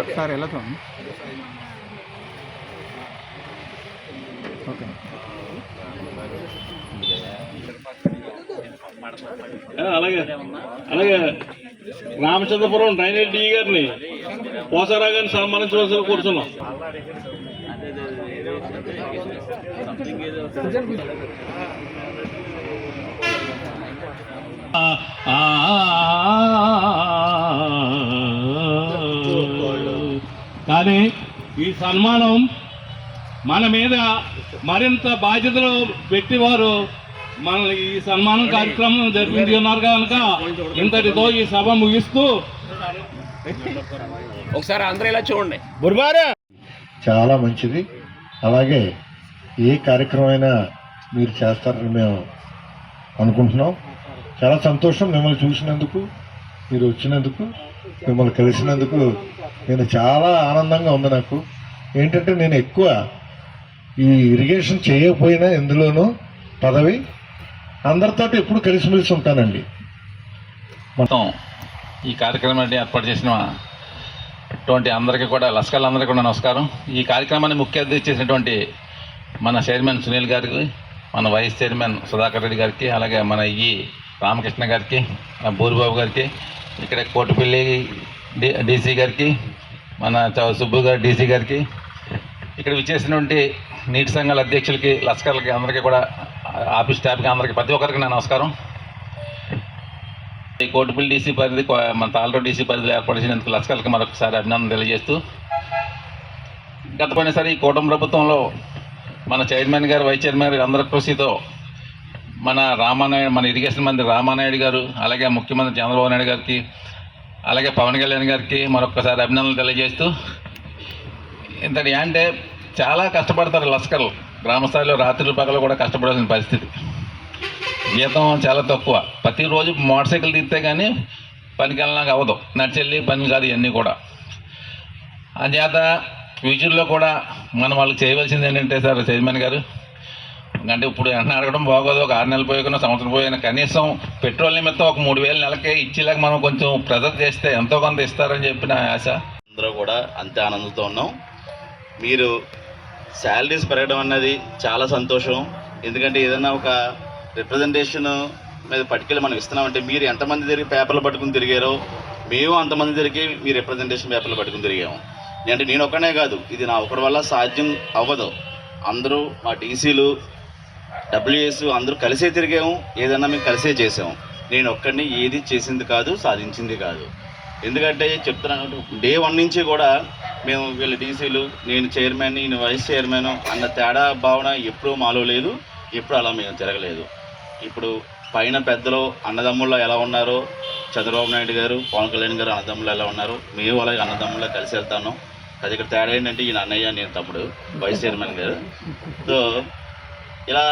ఒకసారి వెళ్తాం. ఓకే, అలాగే అలాగే రామచంద్రపురం డ్రైనేజ్ డీ గారిని పోసారా గారిని సన్మానించవలసి కూర్చున్నాం. కానీ ఈ సన్మానం మన మీద మరింత బాధ్యతలు పెట్టేవారు మనల్ని ఈ సన్మానం కార్యక్రమం జరిపించి ఉన్నారు కనుక ఇంతటితో ఈ సభ ముగిస్తూ ఒకసారి అందరూ ఇలా చూడండి. చాలా మంచిది. అలాగే ఏ కార్యక్రమం అయినా మీరు చేస్తారని మేము అనుకుంటున్నాం. చాలా సంతోషం మిమ్మల్ని చూసినందుకు, మీరు వచ్చినందుకు, మిమ్మల్ని కలిసినందుకు నేను చాలా ఆనందంగా ఉంది. నాకు ఏంటంటే నేను ఎక్కువ ఈ ఇరిగేషన్ చేయకపోయినా ఎందులోనూ పదవి అందరితో ఎప్పుడు కలిసిమెలిసి ఉంటానండి. మొత్తం ఈ కార్యక్రమాన్ని ఏర్పాటు చేసిన అందరికీ కూడా లస్కర్లందరికీ కూడా నమస్కారం. ఈ కార్యక్రమాన్ని ముఖ్య అతిథి చేసినటువంటి మన చైర్మన్ సునీల్ గారికి, మన వైస్ చైర్మన్ సుధాకర్ రెడ్డి గారికి, అలాగే మన ఈ రామకృష్ణ గారికి, బూరిబాబు గారికి, ఇక్కడ కోటిపల్లి డీసీ గారికి, మన సుబ్బు గారి డీసీ గారికి, ఇక్కడ విచ్చేసినటువంటి నీటి సంఘాల అధ్యక్షులకి, లస్కర్లకి అందరికీ కూడా, ఆఫీస్ స్టాఫ్కి అందరికీ ప్రతి ఒక్కరికి నా నమస్కారం. ఈ కోటిపల్లి డీసీ పరిధి, మన తాళరేవు డీసీ పరిధిలో ఏర్పాటు చేసినందుకు లస్కర్లకి మరొకసారి అభినందన తెలియజేస్తూ, గత పోయినసారి ఈ కూటమి ప్రభుత్వంలో మన చైర్మన్ గారు, వైస్ చైర్మన్ గారు అందరి కృషితో మన ఇరిగేషన్ మంత్రి రామానాయుడు గారు, అలాగే ముఖ్యమంత్రి చంద్రబాబు నాయుడు గారికి, అలాగే పవన్ కళ్యాణ్ గారికి మరొకసారి అభినందనలు తెలియజేస్తూ, ఇంతటి అంటే చాలా కష్టపడతారు లస్కర్లు. గ్రామస్థాయిలో రాత్రి పగలు కూడా కష్టపడాల్సిన పరిస్థితి. జీతం చాలా తక్కువ. ప్రతిరోజు మోటార్ సైకిల్ తీస్తే కానీ పనికి వెళ్ళడానికి అవ్వదు, నడిచెళ్ళి పని కాదు ఇవన్నీ కూడా. అంచేత ఫ్యూచర్లో కూడా మనం వాళ్ళకి చేయవలసింది ఏంటంటే సార్ చైర్మన్ గారు, అంటే ఇప్పుడు వెంటనే అడగడం బాగోదు, ఒక 6 నెలలు పోయినా సంవత్సరం పోయినా కనీసం పెట్రోల్ నిమిత్తం ఒక 3,000 నెలకే ఇచ్చేలాగా మనం కొంచెం ప్రెజర్ చేస్తే ఎంతో కొంత ఇస్తారని చెప్పి నా ఆశ. అందరూ కూడా అంతే ఆనందంతో ఉన్నాం. మీరు శాలరీస్ పెరగడం అన్నది చాలా సంతోషం. ఎందుకంటే ఏదైనా ఒక రిప్రజెంటేషన్ మీద పట్టుకెళ్ళి మనం ఇస్తున్నామంటే మీరు ఎంతమంది తిరిగి పేపర్లు పట్టుకుని తిరిగారో మేము అంతమంది తిరిగి మీ రిప్రజెంటేషన్ పేపర్లు పట్టుకుని తిరిగాము. అంటే నేను ఒక్కనే కాదు, ఇది నా ఒకరి వల్ల సాధ్యం అవ్వదు. అందరూ మా టీసీలు డబ్ల్యూఎస్ అందరూ కలిసే తిరిగాము, ఏదన్నా మేము కలిసే చేసాము. నేను ఒక్కడిని ఏది చేసింది కాదు, సాధించింది కాదు. ఎందుకంటే చెప్తున్నాను, డే 1 నుంచి కూడా మేము వీళ్ళ టీసీలు, నేను చైర్మన్, నేను వైస్ చైర్మన్ అన్న తేడా భావన ఎప్పుడూ మాలో లేదు, ఎప్పుడు అలా మేము తిరగలేదు. ఇప్పుడు పైన పెద్దలు అన్నదమ్ముల్లో ఎలా ఉన్నారో, చంద్రబాబు నాయుడు గారు, పవన్ కళ్యాణ్ గారు అన్నదమ్ములు ఎలా ఉన్నారో, మేము అలాగే అన్నదమ్ముల్లో కలిసి వెళ్తాను. అది ఇక్కడ తేడా ఏంటంటే ఈయన అన్నయ్య, నేను తమ్ముడు, వైస్ చైర్మన్ గారు. సో ఇలా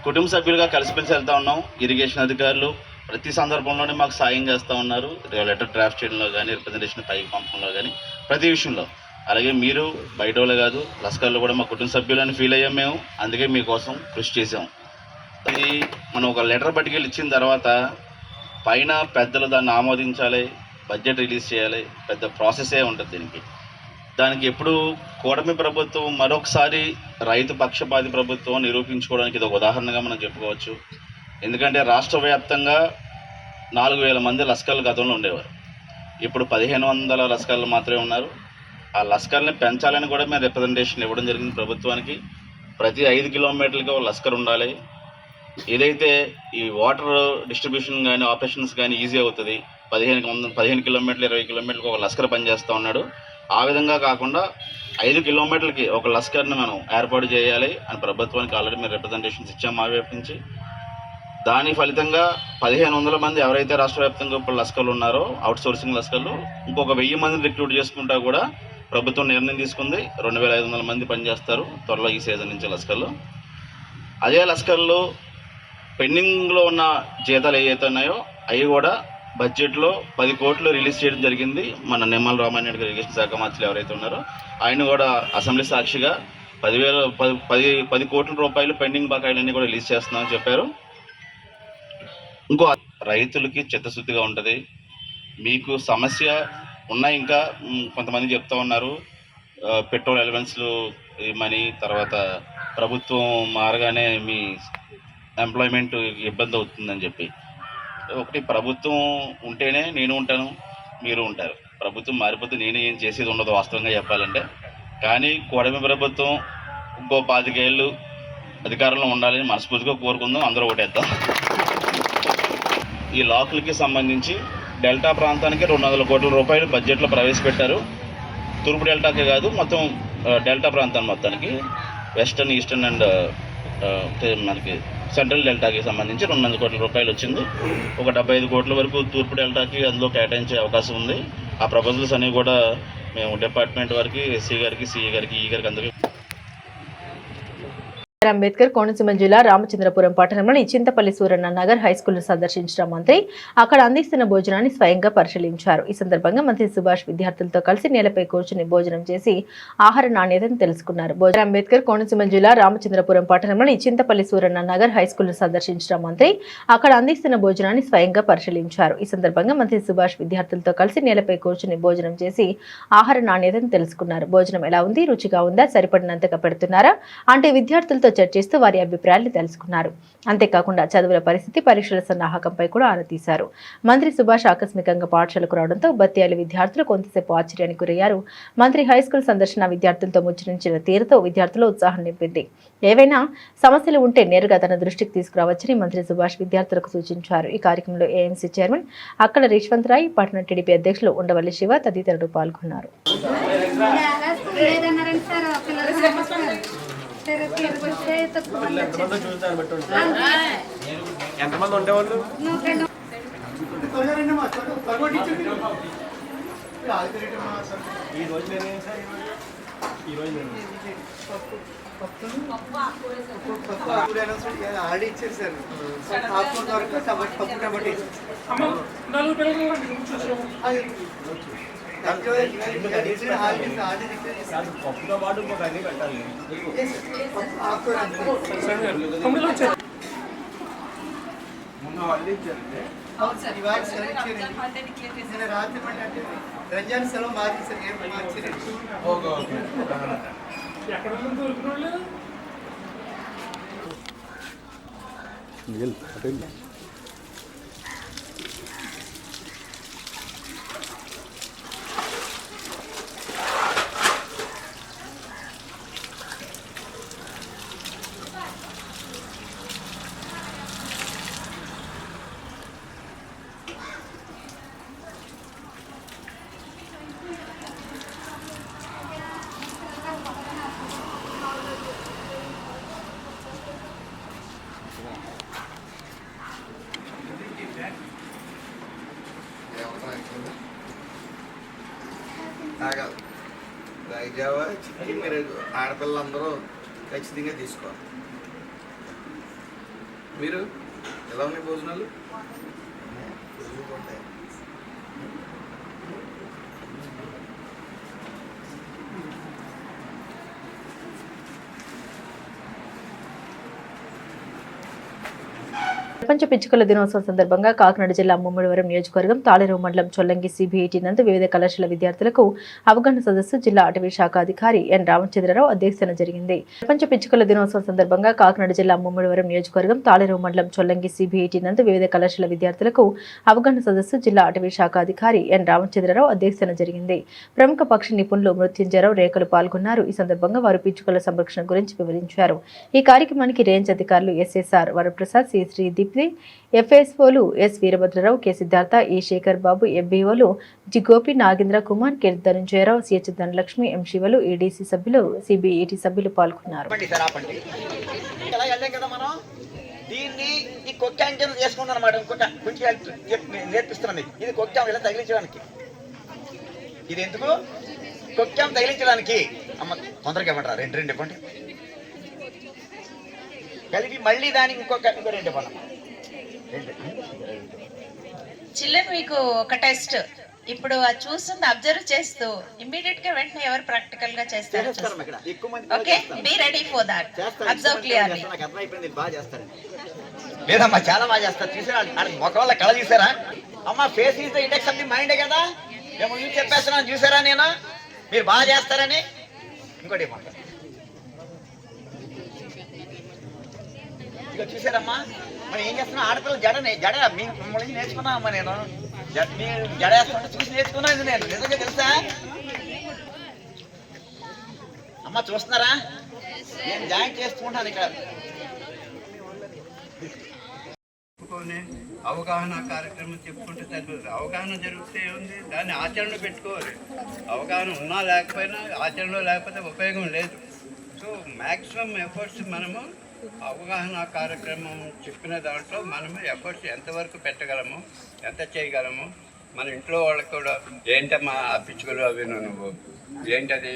కుటుంబ సభ్యులుగా కలిసిమెలిసి వెళ్తూ ఉన్నాం. ఇరిగేషన్ అధికారులు ప్రతి సందర్భంలోనే మాకు సాయం చేస్తూ ఉన్నారు. లెటర్ డ్రాఫ్ట్ చేయడంలో కానీ, రిప్రజెంటేషన్ పైకి పంపడంలో కానీ, ప్రతి విషయంలో. అలాగే మీరు బయట వాళ్ళే కాదు, లస్కర్లో కూడా మా కుటుంబ సభ్యులని ఫీల్ అయ్యాం మేము. అందుకే మీకోసం కృషి చేసాం. అది మనం ఒక లెటర్ పట్టుకెళ్ళి ఇచ్చిన తర్వాత పైన పెద్దలు దాన్ని ఆమోదించాలి, బడ్జెట్ రిలీజ్ చేయాలి, పెద్ద ప్రాసెసే ఉంటుంది దీనికి. దానికి ఎప్పుడు కూటమి ప్రభుత్వం మరొకసారి రైతు పక్షపాతి ప్రభుత్వం నిరూపించుకోవడానికి ఇది ఒక ఉదాహరణగా మనం చెప్పుకోవచ్చు. ఎందుకంటే రాష్ట్ర వ్యాప్తంగా 4000 మంది లస్కర్లు గతంలో ఉండేవారు. ఇప్పుడు 1500 లస్కర్లు మాత్రమే ఉన్నారు. ఆ లస్కర్ని పెంచాలని కూడా మేము రిప్రజెంటేషన్ ఇవ్వడం జరిగింది ప్రభుత్వానికి. ప్రతి 5 కిలోమీటర్లకి ఒక లస్కర్ ఉండాలి. ఏదైతే ఈ వాటర్ డిస్ట్రిబ్యూషన్ కానీ, ఆపరేషన్స్ కానీ ఈజీ అవుతుంది. 15 కిలోమీటర్లు, 20 కిలోమీటర్లకు ఒక లస్కర్ పనిచేస్తూ ఉన్నాడు. ఆ విధంగా కాకుండా 5 కిలోమీటర్లకి ఒక లస్కర్ని మనం ఏర్పాటు చేయాలి అని ప్రభుత్వానికి ఆల్రెడీ మేము రిప్రజెంటేషన్స్ ఇచ్చాము మా వైపు నుంచి. దాని ఫలితంగా 1500 మంది ఎవరైతే రాష్ట్ర వ్యాప్తంగా ఇప్పుడు లస్కర్లు ఉన్నారో, అవుట్ సోర్సింగ్ లస్కర్లు, ఇంకొక 1000 మందిని రిక్రూట్ చేసుకుంటా కూడా ప్రభుత్వం నిర్ణయం తీసుకుంది. 2500 మంది పనిచేస్తారు త్వరలో ఈ సీజన్ నుంచి లస్కర్లు. అదే లస్కర్లు పెండింగ్లో ఉన్న జీతాలు ఏవైతే ఉన్నాయో అవి కూడా బడ్జెట్లో 10 కోట్లు రిలీజ్ చేయడం జరిగింది. మన నిమ్మల రామారెడ్డి గారు, ఇరిగేషన్ శాఖ మంత్రులు ఎవరైతే ఉన్నారో ఆయన కూడా అసెంబ్లీ సాక్షిగా 10 కోట్ల రూపాయలు పెండింగ్ బకాయిలన్నీ కూడా రిలీజ్ చేస్తున్నామని చెప్పారు. ఇంకో రైతులకి చిత్తశుద్ధిగా ఉంటుంది. మీకు సమస్య ఉన్నాయి, ఇంకా కొంతమంది చెప్తూ ఉన్నారు పెట్రోల్ అలవెన్స్లు మనీ, తర్వాత ప్రభుత్వం మారగానే మీ ఎంప్లాయ్మెంట్ ఇబ్బంది అవుతుందని చెప్పి. ఒకటి, ప్రభుత్వం ఉంటేనే నేను ఉంటాను, మీరు ఉంటారు. ప్రభుత్వం మారిపోతే నేను ఏం చేసేది ఉండదు వాస్తవంగా చెప్పాలంటే. కానీ కూటమి ప్రభుత్వం ఇంకో 25 ఏళ్ళు అధికారంలో ఉండాలని మనస్ఫూర్తిగా కోరుకుందాం, అందరూ ఓటేద్దాం. ఈ లాకులకి సంబంధించి డెల్టా ప్రాంతానికి 200 కోట్ల రూపాయలు బడ్జెట్లో ప్రవేశపెట్టారు. తూర్పు డెల్టాకే కాదు, మొత్తం డెల్టా ప్రాంతం మొత్తానికి, వెస్టర్న్, ఈస్టర్న్ అండ్ మనకి సెంట్రల్ డెల్టాకి సంబంధించి 200 కోట్ల రూపాయలు వచ్చింది. ఒక 75 కోట్ల వరకు తూర్పు డెల్టాకి అందులో కేటాయించే అవకాశం ఉంది. ఆ ప్రపోజల్స్ అనేవి కూడా మేము డిపార్ట్మెంట్ వారికి, ఎస్సీ గారికి, సిఈ గారికి, ఈ గారికి అందరికీ. అంబేద్కర్ కోనసీమ జిల్లా రామచంద్రపురం పట్టణంలోని చింతపల్లి సూరన్న నగర్ హైస్కూల్ను సందర్శించిన మంత్రి అక్కడ అందిస్తున్న భోజనాన్ని స్వయంగా పరిశీలించారు. ఈ సందర్భంగా మంత్రి సుభాష్ విద్యార్థులతో కలిసి నేలపై కూర్చుని భోజనం చేసి ఆహార నాణ్యతను తెలుసుకున్నారు. అంబేద్కర్ కోనసీమ జిల్లా రామచంద్రపురం పట్టణంలోని చింతపల్లి సూరన్న నగర్ హైస్కూల్ను సందర్శించిన మంత్రి అక్కడ అందిస్తున్న భోజనాన్ని స్వయంగా పరిశీలించారు. ఈ సందర్భంగా మంత్రి సుభాష్ విద్యార్థులతో కలిసి నేలపై కూర్చుని భోజనం చేసి ఆహార నాణ్యతను తెలుసుకున్నారు. భోజనం ఎలా ఉంది, రుచిగా ఉందా, సరిపడినంతగా పెడుతున్నారా అంటే విద్యార్థులతో చర్చిస్తూ వారి అభిప్రాయాలు తెలుసుకున్నారు. అంతేకాకుండా చదువుల పరిస్థితి, పరీక్షల సన్నాహకంపై కూడా ఆరా తీశారు. మంత్రి సుభాష్ ఆకస్మికంగా పాఠశాలకు రావడంతో బత్యాలి విద్యార్థులు కొంతసేపు ఆశ్చర్యానికి గురయ్యారు. మంత్రి హైస్కూల్ సందర్శన విద్యార్థులతో ముచ్చరించిన తీరుతో విద్యార్థులు ఉత్సాహం నింపింది. ఏవైనా సమస్యలు ఉంటే నేరుగా తన దృష్టికి తీసుకురావచ్చని మంత్రి సుభాష్ విద్యార్థులకు సూచించారు. ఈ కార్యక్రమంలో ఏఎంసీ చైర్మన్ అక్కల రిష్వంత్ రాయ్, పట్టణ టీడీపీ అధ్యక్షులు ఉండవల్లి శివ తదితరులు పాల్గొన్నారు. ఎంతమంది ఉండేవాళ్ళు? ఈ రోజు ఆడి ఇచ్చేసారు. పప్పుతో పాటు ఇంకొక అన్ని పెట్టాలి. ముందు హాలిడే ఇచ్చారండి. రాత్రి రంజాన్ సెలవు మార్చారు. రాయిజావా చికెన్ మీరు ఆడపిల్లలందరూ ఖచ్చితంగా తీసుకోవాలి. మీరు ఎలా ఉన్నాయి భోజనాలు? ఉంటాయి. ప్రపంచ పిచ్చుకల దినోత్సవం సందర్భంగా కాకినాడ జిల్లా ముమ్మడివరం నియోజకవర్గం తాళరేవు మండలం చొల్లంగి సిబిఐటి నందు వివిధ కళాశాల విద్యార్థులకు అవగాహన సదస్సు జిల్లా అటవీ శాఖ అధికారి ఎన్ రామచంద్రరావు అధ్యక్షతన జరిగింది. ప్రపంచ పిచ్చుకల దినోత్సవం సందర్భంగా కాకినాడ జిల్లా ముమ్మడివరం నియోజకవర్గం తాళరేవు మండలం చొల్లంగి సిబిఐటి నందు వివిధ కళాశాల విద్యార్థులకు అవగాహన సదస్సు జిల్లా అటవీ శాఖ అధికారి ఎన్ రామచంద్రరావు అధ్యక్షతన జరిగింది. ప్రముఖ పక్షి నిపుణులు మృత్యుంజయరావు రేఖలు పాల్గొన్నారు. ఈ సందర్భంగా వారు పిచ్చుకల సంరక్షణ గురించి వివరించారు. ఈ కార్యక్రమానికి రేంజ్ అధికారులు ఎస్ఎస్ఆర్ వరప్రసాద్, శ్రీ దీప్తి, ఎఫ్ఎస్ఓలు S Veerabhadrarao, K Siddhartha, E Sekhar Babu, ఎంబీఓలు G Gopi, Nagendra Kumar, K Dhanunjayarao, CH Dhanalakshmi, ఎంశివలు, ఈడీసీ సభ్యులు, సిబిఐటి సభ్యులు పాల్గొన్నారు. దీన్ని ఈ కొక్కాం కింద చేసుకున్నాను అన్నమాట. ఇంకొక కొంచెం నేర్పిస్తున్నాను. ఇది కొక్కాం ఇలా తగిలించడానికి. ఇది ఎందుకు? కొక్కాం తగిలించడానికి. అమ్మ తొందరగా ఇవ్వండి, రెండు ఇవ్వండి. కలిపి మళ్ళీ దానికి ఇంకో రెండు ఇవ్వండి. చిల్డ్రన్ మీకు ఒక టెస్ట్. ఇప్పుడు అది చూస్తుంది, అబ్జర్వ్ చేస్తూ ఇమ్మీడియట్ గా వెంటనే ఎవరు ప్రాక్టికల్ గా చేస్తారు. Okay, be ready for that. Observe clearly. లేదమ్మా, చాలా బాగా చేస్తారు. చూసారా మొక్కవల్ల కళ చూసారా? అమ్మ face is the index of the mind కదా. మేము ఇవి చెప్పేస్తున్నాను, చూసారా? నేను మీరు బాగా చేస్తారని. ఇంకోటి ఇవ్వండి. ఇక చూసారమ్మా, మరి ఏం చేస్తున్నా? ఆడపిల్ల జడ మిమ్మల్ని నేర్చుకున్నా అమ్మా. నేను జడ వేస్తుంటే చూసి నేర్చుకున్నాను. నేను నిజంగా తెలుసా అమ్మ? చూస్తున్నారా? నేను జాయిన్ చేసుకుంటాను ఇక్కడ. అవగాహన కార్యక్రమం చెప్పుకుంటే సరిపోతుంది. అవగాహన జరిగితే ఉంది, దాన్ని ఆచరణ పెట్టుకోవాలి. అవగాహన ఉన్నా లేకపోయినా ఆచరణలో లేకపోతే ఉపయోగం లేదు. సో మ్యాక్సిమం ఎఫర్ట్స్ మనము అవగాహన కార్యక్రమం చెప్పిన దాంట్లో మనము ఎఫర్ట్స్ ఎంతవరకు పెట్టగలము, ఎంత చేయగలము. మన ఇంట్లో వాళ్ళకి కూడా ఏంటమ్మా ఆ పిచ్చుకలు అవి నువ్వు ఏంటది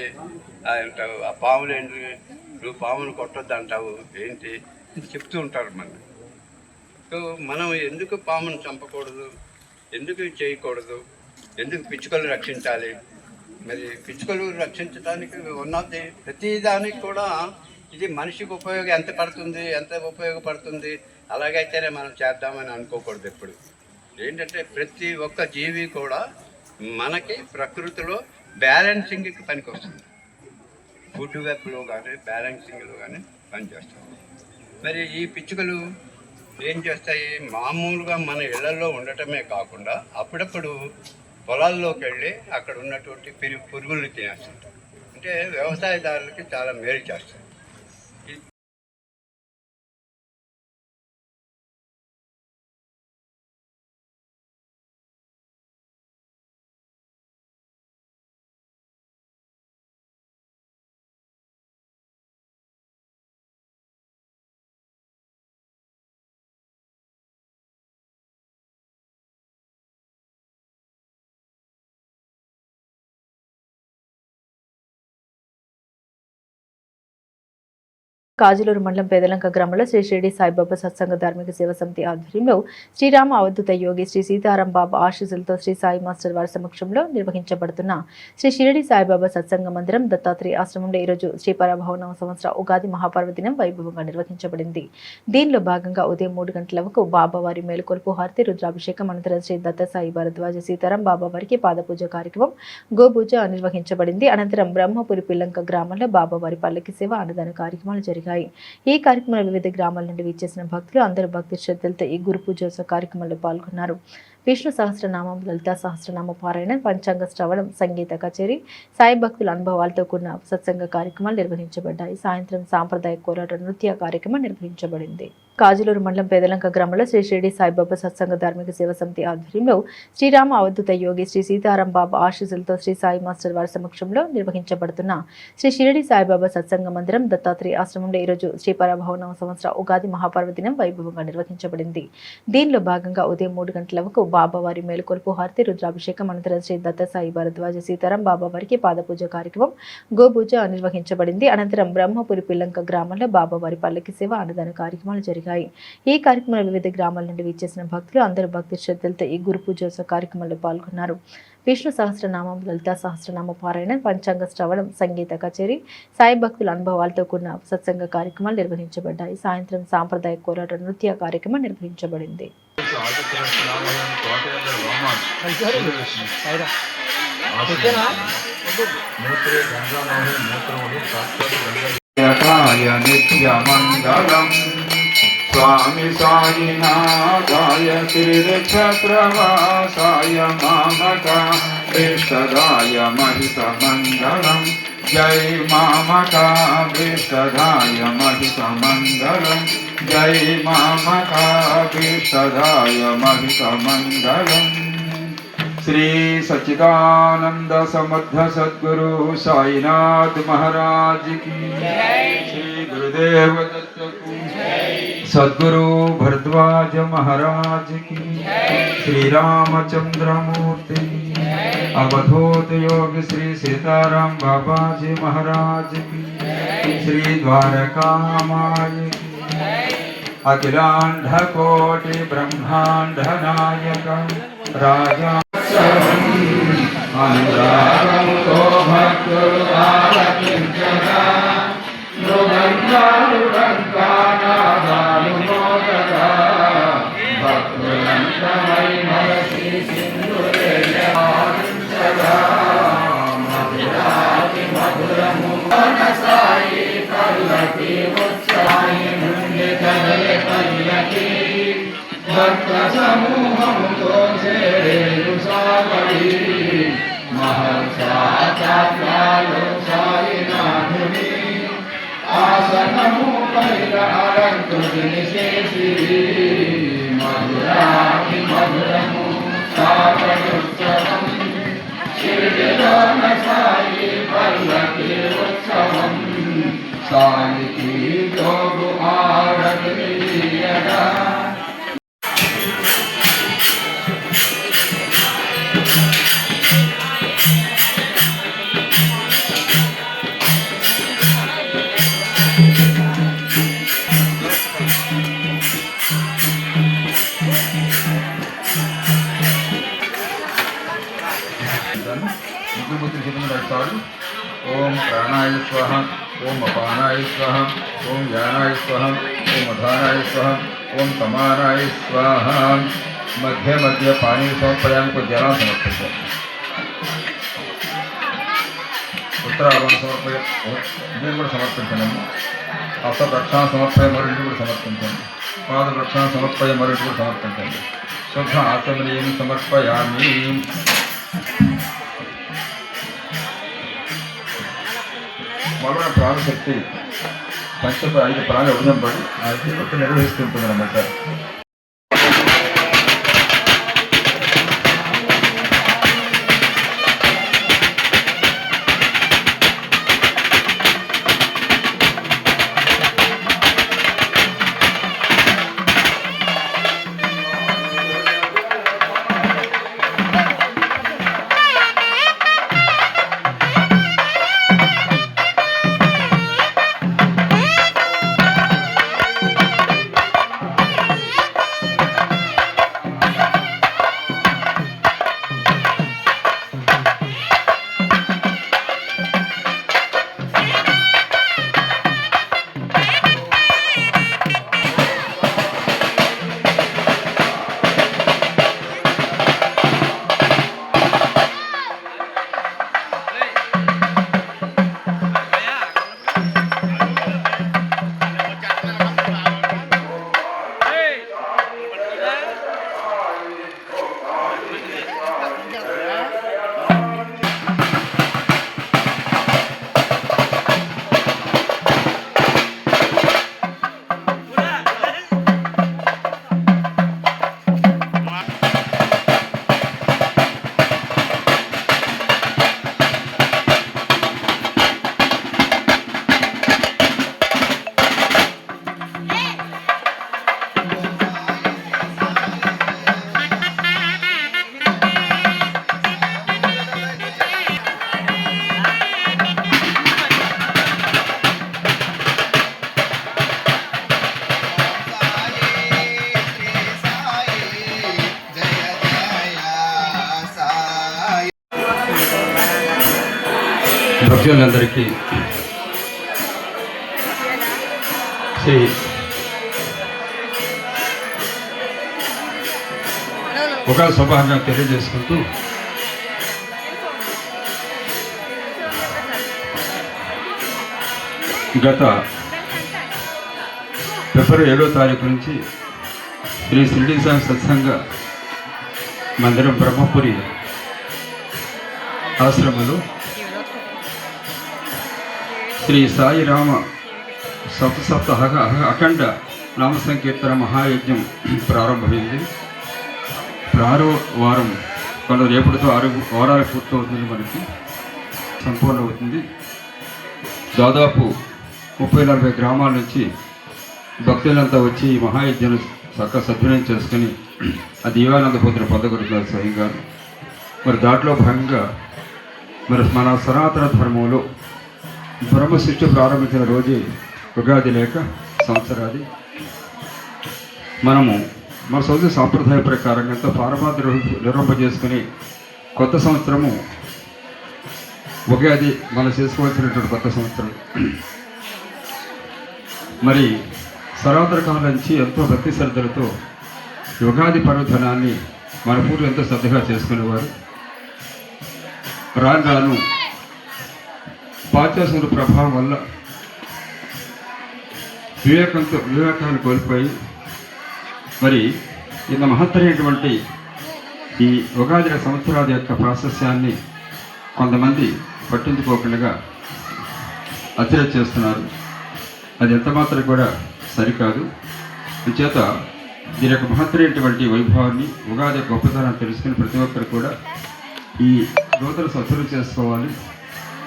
అంటావు, ఆ పాములు ఏంటి, నువ్వు పాములు కొట్టొద్దు అంటావు ఏంటి చెప్తూ ఉంటారు మనం. సో మనం ఎందుకు పామును చంపకూడదు, ఎందుకు చేయకూడదు, ఎందుకు పిచ్చుకలు రక్షించాలి? మరి పిచ్చుకలు రక్షించడానికి ఉన్నది ప్రతిదానికి కూడా ఇది మనిషికి ఉపయోగం ఎంత పడుతుంది, ఎంత ఉపయోగపడుతుంది, అలాగైతేనే మనం చేద్దామని అనుకోకూడదు. ఎప్పుడు ఏంటంటే ప్రతి ఒక్క జీవి కూడా మనకి ప్రకృతిలో బ్యాలెన్సింగ్కి పనికి వస్తుంది. ఫుడ్ వెబ్లో కానీ బ్యాలెన్సింగ్లో కానీ పనిచేస్తుంది. మరి ఈ పిచ్చుకలు ఏం చేస్తాయి? మామూలుగా మన ఇళ్లలో ఉండటమే కాకుండా అప్పుడప్పుడు పొలాల్లోకి వెళ్ళి అక్కడ ఉన్నటువంటి పురుగుల్ని తినేస్తుంటారు. అంటే వ్యవసాయదారులకి చాలా మేలు చేస్తారు. కాజులూరు మండలం పేదలంక గ్రామంలో శ్రీ షిరిడి సాయిబాబా సత్సంగ ధార్మిక సేవా సమితి ఆధ్వర్యంలో శ్రీరామ అవధూత యోగి శ్రీ సీతారాం బాబా ఆశీస్సులతో శ్రీ సాయి మాస్టర్ వారి సమక్షంలో నిర్వహించబడుతున్న శ్రీ షిరిడి సాయిబాబా సత్సంగ మందిరం దత్తాత్రేయ ఆశ్రమంలో ఈరోజు శ్రీ పరాభవనవ సంవత్సర ఉగాది మహాపర్వదినం వైభవంగా నిర్వహించబడింది. దీనిలో భాగంగా ఉదయం 3 గంటలకు బాబావారి మేలుకొల్పు హారతి రుద్రాభిషేకం అనంతరం శ్రీ దత్తసాయి భరద్వాజ సీతారాం బాబావారికి పాదపూజ కార్యక్రమం గోపూజ నిర్వహించబడింది. అనంతరం బ్రహ్మపురి పిల్లంక గ్రామంలో బాబావారి పల్లకి సేవ అన్నదాన కార్యక్రమాలు జరిగాయి. జరిగాయి. ఈ కార్యక్రమంలో వివిధ గ్రామాల నుండి విచ్చేసిన భక్తులు అందరూ భక్తి శ్రద్ధలతో ఈ గురు పూజోత్సవ కార్యక్రమంలో పాల్గొన్నారు. విష్ణు సహస్రనామం, లలితా సహస్రనామ పారాయణం, పంచాంగ శ్రవణం, సంగీత కచేరీ, సాయి భక్తుల అనుభవాలతో కూడిన సత్సంగ కార్యక్రమాలు నిర్వహించబడ్డాయి. సాయంత్రం సాంప్రదాయ కోలాట నృత్య కార్యక్రమం నిర్వహించబడింది. కాజులూరు మండలం పేదలంక గ్రామంలో శ్రీ షిరిడి సాయిబాబా సత్సంగ ధార్మిక సేవా సమితి ఆధ్వర్యంలో శ్రీరామ అవధూత యోగి శ్రీ సీతారాం బాబా ఆశీస్సులతో శ్రీ సాయి మాస్టర్ వారి సమక్షంలో నిర్వహించబడుతున్న శ్రీ షిరిడి సాయిబాబా సత్సంగ మందిరం దత్తాత్రేయ ఆశ్రమంలో ఈరోజు శ్రీ పరాభవనవ సంవత్సర ఉగాది మహాపర్వదినం వైభవంగా నిర్వహించబడింది. దీనిలో భాగంగా ఉదయం 3 గంటలకు బాబావారి మేలుకొల్పు హారతి, రుద్రాభిషేకం అనంతరం శ్రీ దత్తసాయి భరద్వాజ సీతారాం బాబావారికి పాదపూజ కార్యక్రమం, గోపూజ నిర్వహించబడింది. అనంతరం బ్రహ్మపురి పిల్లంక గ్రామంలో బాబావారి పల్లకి సేవ, అన్నదాన కార్యక్రమాలు జరిగాయి. ఈ కార్యక్రమంలో వివిధ గ్రామాల నుండి విచ్చేసిన భక్తులు అందరూ భక్తి శ్రద్ధలతో ఈ గురు పూజోత్సవ కార్యక్రమంలో పాల్గొన్నారు. విష్ణు సహస్రనామం, లలితా సహస్రనామ పారాయణం, పంచాంగ శ్రవణం, సంగీత కచేరీ, సాయి భక్తుల అనుభవాలతో కూడిన సత్సంగ కార్యక్రమాలు నిర్వహించబడ్డాయి. సాయంత్రం సాంప్రదాయ కోలాట నృత్య కార్యక్రమం నిర్వహించబడింది. స్వామి సాయినాథాయ తీర్థప్రవాసాయ మామకాభీష్టదాయ మహితమంగళం. జై మామకాభీష్టదాయ మహితమంగళం. జై మామకాభీష్టదాయ మహితమంగళం. శ్రీ సచ్చిదానంద సమర్థ సద్గురు సాయినాథ్ महाराज की श्री गुरुदेव दत्त की सद्गुरु भरद्वाज महाराज की श्री रामचंद्र मूर्ति अवधूत योग श्री सीताराम बाबा जी महाराज की श्री द्वारका माई अखिलांड कोटि ब्रह्मांड नायक राजा अनुरागमुतो भक्तुरालकिंचना मृगंगानुरंगानादानुमोदका भक्तुलंकमय मनसि सिंधुरेयसदा मधुराति मधुरमु साई पल्लकी उत्साहि मुंडितले पल्लकी भक्त समूहमुतो सेरेरु सागरी महर्षाचार्यालो साईनाथुनि आसनमु परिहारन्तु निशेषी मधुराति मधुरमु सागरोत्सवम् शिरडिलोन साई पल्लकी उत्सवम् साई की जोगु आरति लीयगा ओम प्राणाय स्वाहा, ओम अपानाय स्वाहा, ओम ज्ञानाय स्वाहा, ओम अधानाय स्वाहा, ओम समानाय स्वाहा. मध्य मध्य पानी समर्पयामि को जल समर्पयामि. उत्तराभरण समर्पय इंद्रिय समर्पिंचंడి. हस्त रक्षण समर्पय मरुंडी समर्पिंचंడి. पाद रक्षण समर्पय मरुंडी समर्पिंचंడి. शुद्ध आत्मनीयं समर्पयामि. మరణ ప్రాణశక్తి పంచ 5 ప్రాణాలు ఉడినంబడి ఆ జీవితం నిర్వహిస్తుంటుందన్నమాట. భక్తులందరికీ శ్రీ ఉగాది శుభాకాంక్షలు తెలియజేసుకుంటూ గత ఫిబ్రవరి 7వ తారీఖు నుంచి శ్రీ షిరిడి సాయి సత్సంగ మందిరం బ్రహ్మపురి ఆశ్రమంలో శ్రీ సాయి రామ సప్తసప్త అఖండ నామ సంకీర్తన మహాయజ్ఞం ప్రారంభమైంది. 6వ వారం కొంత రేపటితో 6 వారాలు పూర్తవుతుంది, మనకి సంపూర్ణ అవుతుంది. దాదాపు 30-40 గ్రామాల నుంచి భక్తులంతా వచ్చి ఈ మహాయజ్ఞాన్ని చక్కగా సద్వినియోగం చేసుకుని ఆ దీవానంద పొందిన పొందగలుగుతారు స్వయంగా. మరి దాంట్లో భాగంగా మరి మన సనాతన ధర్మంలో బ్రహ్మ సృష్టి ప్రారంభించిన రోజే ఉగాది లేక సంవత్సరాది. మనము మన సౌద సాంప్రదాయ ప్రకారంగా ఎంతో పారమార్థ నిర్వహింపజేసుకుని కొత్త సంవత్సరము ఉగాది మనం చేసుకోవాల్సినటువంటి కొత్త సంవత్సరం. మరి సనాతన కాలం నుంచి ఎంతో భక్తి శ్రద్ధలతో ఉగాది పర్వదినాన్ని మన పూర్వం ఎంతో శ్రద్ధగా చేసుకునేవారు. రాను రాను పాశ్చాత్యుల ప్రభావం వల్ల వివేకాన్ని కోల్పోయి మరి ఇంత మహత్తరైనటువంటి ఈ ఉగాది సంవత్సరాల యొక్క ప్రాశస్యాన్ని కొంతమంది పట్టించుకోకుండా అతిరచ చేస్తున్నారు. అది ఎంత మాత్రం కూడా సరికాదు. చేత దీని యొక్క మహత్తరైనటువంటి వైభవాన్ని ఉగాది యొక్క గొప్పతనాన్ని తెలుసుకుని ప్రతి ఒక్కరు కూడా ఈ నూతన సంవత్సరం చేసుకోవాలి.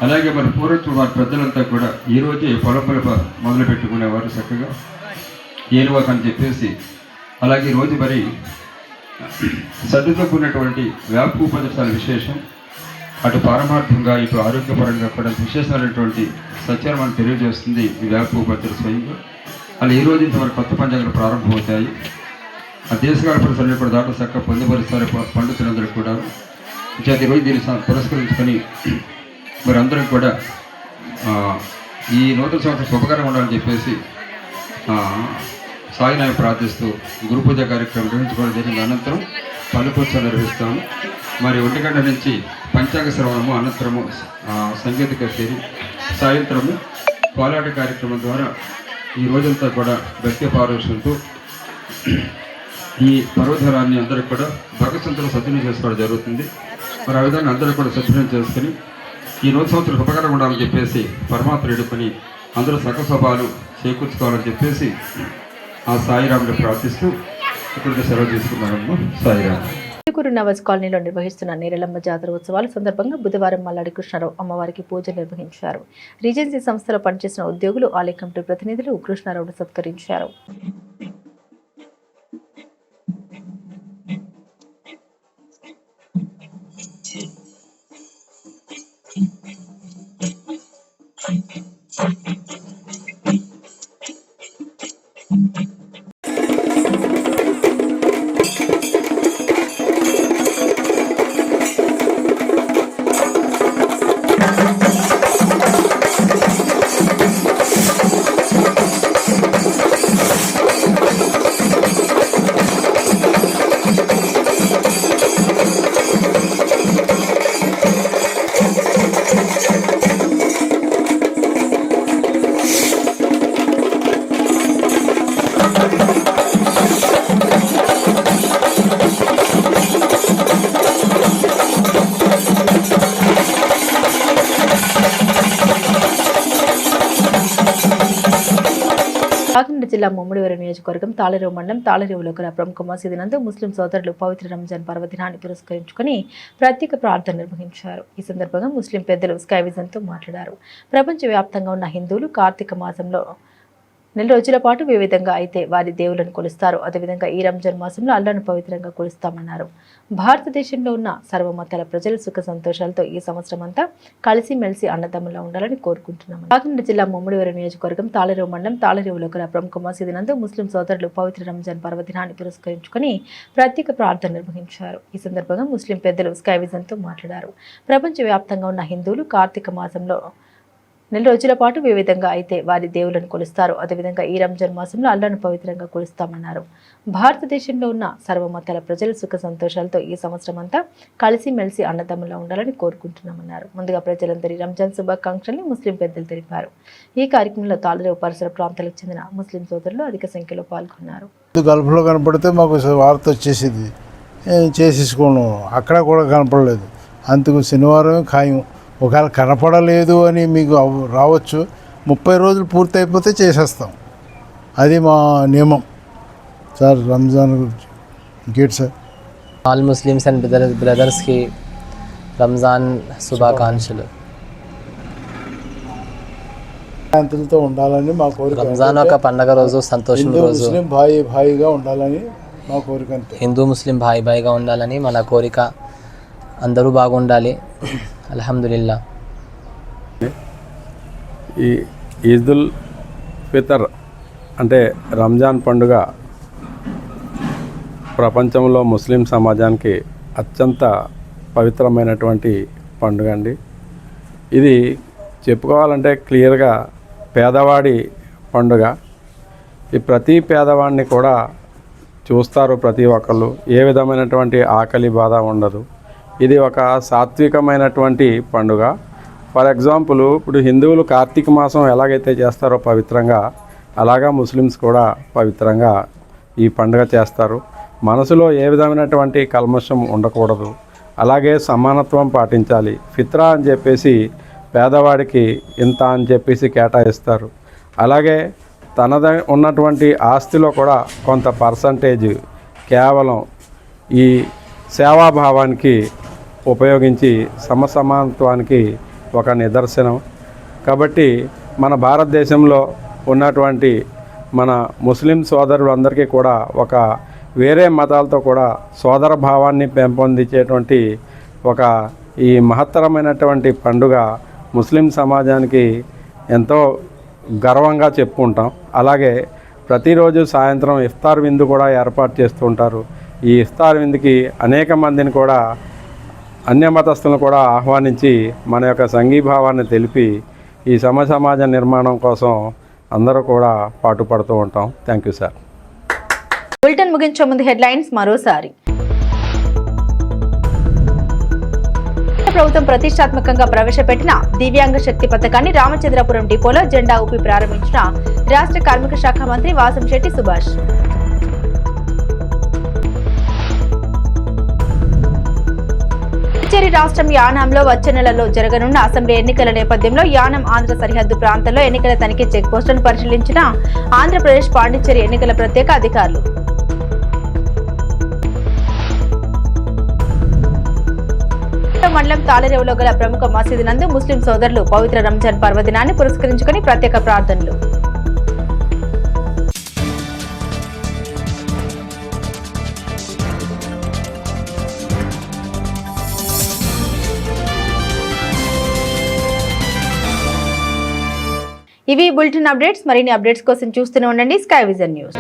అలాగే మరి పూర్వత్వ వారి పెద్దలంతా కూడా ఈరోజే పొలంపల మొదలు పెట్టుకునేవారు చక్కగా ఏలువాక అని చెప్పేసి. అలాగే ఈరోజు మరి సర్దుతో కూడినటువంటి వేప ఉపదేశాల విశేషం అటు పారమార్థంగా ఇటు ఆరోగ్యపరంగా కూడా విశేషమైనటువంటి సత్యాన్ని మనం తెలియజేస్తుంది ఈ వేప ఉపదేశాలు స్వయంగా. అలా ఈ రోజు నుంచి మరి కొత్త పంచాంగాలు ప్రారంభమవుతాయి. ఆ దేశకాల పరిసరాలు కూడా దాంట్లో చక్కగా పొందుపరుస్తారు పండితులందరూ కూడా. చేత ఈరోజు దీన్ని పురస్కరించుకొని మరి అందరం కూడా ఈ నూతన సంవత్సరం శుభకరంగా ఉండాలని చెప్పేసి సాయినాన్ని ప్రార్థిస్తూ గురు పూజ కార్యక్రమం నిర్వహించుకోవడం జరిగింది. అనంతరం పలుకోత్సవం నిర్వహిస్తాము. మరి 1 గంట నుంచి పంచాంగ శ్రవణము, అనంతరము సంగీత కచేరీ, సాయంత్రము కోలాట కార్యక్రమం ద్వారా ఈ రోజంతా కూడా భక్తి పారవశ్యంతో ఈ పర్వదినాన్ని అందరూ కూడా భగవంతులు సద్వినియోగం చేసుకోవడం జరుగుతుంది. మరి ఆ విధంగా అందరూ కూడా సద్వినియోగం చేసుకుని ఈ రోజు సంవత్సరం ఉపకారం ఉండాలని చెప్పేసి పరమాత్మ ఎడుకొని అందరూ సకస్వభావాలు చేకూర్చుకోవాలని చెప్పేసి ఆ సాయిరాముని ప్రార్థిస్తూ ఇక్కడ సెలవు తీసుకున్నాము. సాయిరామ్. నవాజ్ కాలనీలో నిర్వహిస్తున్న నేరెలమ్మ జాతర ఉత్సవాల సందర్భంగా బుధవారం మల్లాడి కృష్ణారావు అమ్మవారికి పూజలు నిర్వహించారు. రీజెన్సీ సంస్థలో పనిచేసిన ఉద్యోగులు, ఆలయ కమిటీ ప్రతినిధులు కృష్ణారావును సత్కరించారు. కాకినాడ జిల్లా ముమ్మడివరం నియోజకవర్గం తాళరేవు మండలం తాళరేవులో గల ప్రముఖ మసీదు నందు ముస్లిం సోదరులు పవిత్ర రంజాన్ పర్వదినాన్ని పురస్కరించుకుని ప్రత్యేక ప్రార్థన నిర్వహించారు. ఈ సందర్భంగా ముస్లిం పెద్దలు స్కై విజన్ తో మాట్లాడారు. ప్రపంచవ్యాప్తంగా ఉన్న హిందువులు కార్తీక మాసంలో నెల రోజుల పాటు ఏ విధంగా అయితే వారి దేవులను కొలుస్తారో అదేవిధంగా ఈ రంజాన్ మాసంలో అల్లాను పవిత్రంగా కొలుస్తామన్నారు. భారతదేశంలో ఉన్న సర్వమతాల ప్రజలు సుఖ సంతోషాలతో ఈ సంవత్సరం అంతా కలిసిమెలిసి అన్నదమ్ములా ఉండాలని కోరుకుంటున్నాం. కాకినాడ జిల్లా ముమ్మడివరం నియోజకవర్గం తాళరేవు మండలం తాళరేవులో గల ప్రముఖ మసీదు నందు ముస్లిం సోదరులు పవిత్ర రంజాన్ పర్వదినాన్ని పురస్కరించుకొని ప్రత్యేక ప్రార్థన నిర్వహించారు. ఈ సందర్భంగా ముస్లిం పెద్దలు స్కై విజన్ తో మాట్లాడారు. ప్రపంచవ్యాప్తంగా ఉన్న హిందువులు కార్తీక మాసంలో నెల రోజుల పాటు ఏ విధంగా అయితే వారి దేవులను కొలుస్తారో అదేవిధంగా ఈ రంజాన్ మాసంలో అల్లాను పవిత్రంగా కొలుస్తామన్నారు. భారతదేశంలో ఉన్న సర్వమతాల ప్రజలు సుఖ సంతోషాలతో ఈ సంవత్సరం అంతా కలిసిమెలిసి అన్నదమ్ములా ఉండాలని కోరుకుంటున్నామన్నారు. ముందుగా ప్రజలందరి రంజాన్ శుభాకాంక్షల్ని ముస్లిం పెద్దలు తెలిపారు. ఈ కార్యక్రమంలో తాళరేవు పరిసర ప్రాంతాలకు చెందిన ముస్లిం సోదరులు అధిక సంఖ్యలో పాల్గొన్నారు. గల్ఫ్లో కనపడితే మాకు వార్త వచ్చేసింది, చేసేసుకోను. అక్కడ కూడా కనపడలేదు. అందుకు శనివారం ఖాయం. ఒకవేళ కనపడలేదు అని మీకు రావచ్చు, 30 రోజులు పూర్తి అయిపోతే చేసేస్తాం. అది మా నియమం సార్. రంజాన్ గురించి ఇంకేంటి సార్? ఆల్ ముస్లిమ్స్ అండ్ బ్రదర్స్కి రంజాన్ శుభాకాంక్షలు. శాంతులతో ఉండాలని మా కోరిక. రంజాన్ ఒక పండగ రోజు, సంతోషం రోజు. ముస్లిం భాయిగా ఉండాలని మా కోరిక. అంతే. హిందూ ముస్లిం భాయిగా ఉండాలని మన కోరిక. అందరూ బాగుండాలి. అల్హమ్దులిల్లా. ఈ ఈదుల్ ఫితర్ అంటే రంజాన్ పండుగ ప్రపంచంలో ముస్లిం సమాజానికి అత్యంత పవిత్రమైనటువంటి పండుగ అండి. ఇది చెప్పుకోవాలంటే క్లియర్గా పేదవాడి పండుగ. ఈ ప్రతి పేదవాడిని కూడా చూస్తారు ప్రతి ఒక్కళ్ళు. ఏ విధమైనటువంటి ఆకలి బాధ ఉండదు. ఇది ఒక సాత్వికమైనటువంటి పండుగ. ఫర్ ఎగ్జాంపుల్, ఇప్పుడు హిందువులు కార్తీక మాసం ఎలాగైతే చేస్తారో పవిత్రంగా, అలాగా ముస్లిమ్స్ కూడా పవిత్రంగా ఈ పండుగ చేస్తారు. మనసులో ఏ విధమైనటువంటి కల్మషం ఉండకూడదు. అలాగే సమానత్వం పాటించాలి. ఫిత్రా అని చెప్పేసి పేదవాడికి ఇంత అని చెప్పేసి కేటాయిస్తారు. అలాగే తనద ఉన్నటువంటి ఆస్తిలో కూడా కొంత పర్సంటేజ్ కేవలం ఈ సేవాభావానికి ఉపయోగించి సమసమానత్వానికి ఒక నిదర్శనం. కాబట్టి మన భారతదేశంలో ఉన్నటువంటి మన ముస్లిం సోదరులందరికీ కూడా ఒక వేరే మతాలతో కూడా సోదర భావాన్ని పెంపొందించేటువంటి ఒక ఈ మహత్తరమైనటువంటి పండుగ ముస్లిం సమాజానికి ఎంతో గర్వంగా చెప్పుకుంటాం. అలాగే ప్రతిరోజు సాయంత్రం ఇఫ్తార్ విందు కూడా ఏర్పాటు చేస్తూ ఉంటారు. ఈ ఇఫ్తార్ విందుకి అనేక మందిని కూడా అన్య మతస్థులను కూడా ఆహ్వానించి మన యొక్క సంఘీభావాన్ని తెలిపి ఈ సమాజ నిర్మాణం కోసం అందరూ కూడా పాటుపడుతూ ఉంటాం. Thank you sir. బులెటిన్ ముగించే ముందు హెడ్లైన్స్ మరోసారి. ప్రభుత్వం ప్రతిష్టాత్మకంగా ప్రవేశపెట్టిన దివ్యాంగ శక్తి పథకాన్ని రామచంద్రపురం డిపోలో జెండా ఊపి ప్రారంభించిన రాష్ట్ర కార్మిక శాఖ మంత్రి వాసంశెట్టి సుభాష్. పుదుచ్చేరి రాష్ట్రం యానాంలో వచ్చే నెలలో జరగనున్న అసెంబ్లీ ఎన్నికల నేపథ్యంలో యానం ఆంధ్ర సరిహద్దు ప్రాంతంలో ఎన్నికల తనిఖీ చెక్ పోస్టులను పరిశీలించిన ఆంధ్రప్రదేశ్ పాండిచ్చేరి ఎన్నికల ప్రత్యేక అధికారులు. మండలం తాళరేవులో గల ప్రముఖ మసీదు నందు ముస్లిం సోదరులు పవిత్ర రంజాన్ పర్వదినాన్ని పురస్కరించుకుని ప్రత్యేక ప్రార్థనలు. ఇవి బులెటిన్ అప్డేట్స్. మరిన్ని అప్డేట్స్ కోసం చూస్తూనే ఉండండి స్కై విజన్ న్యూస్.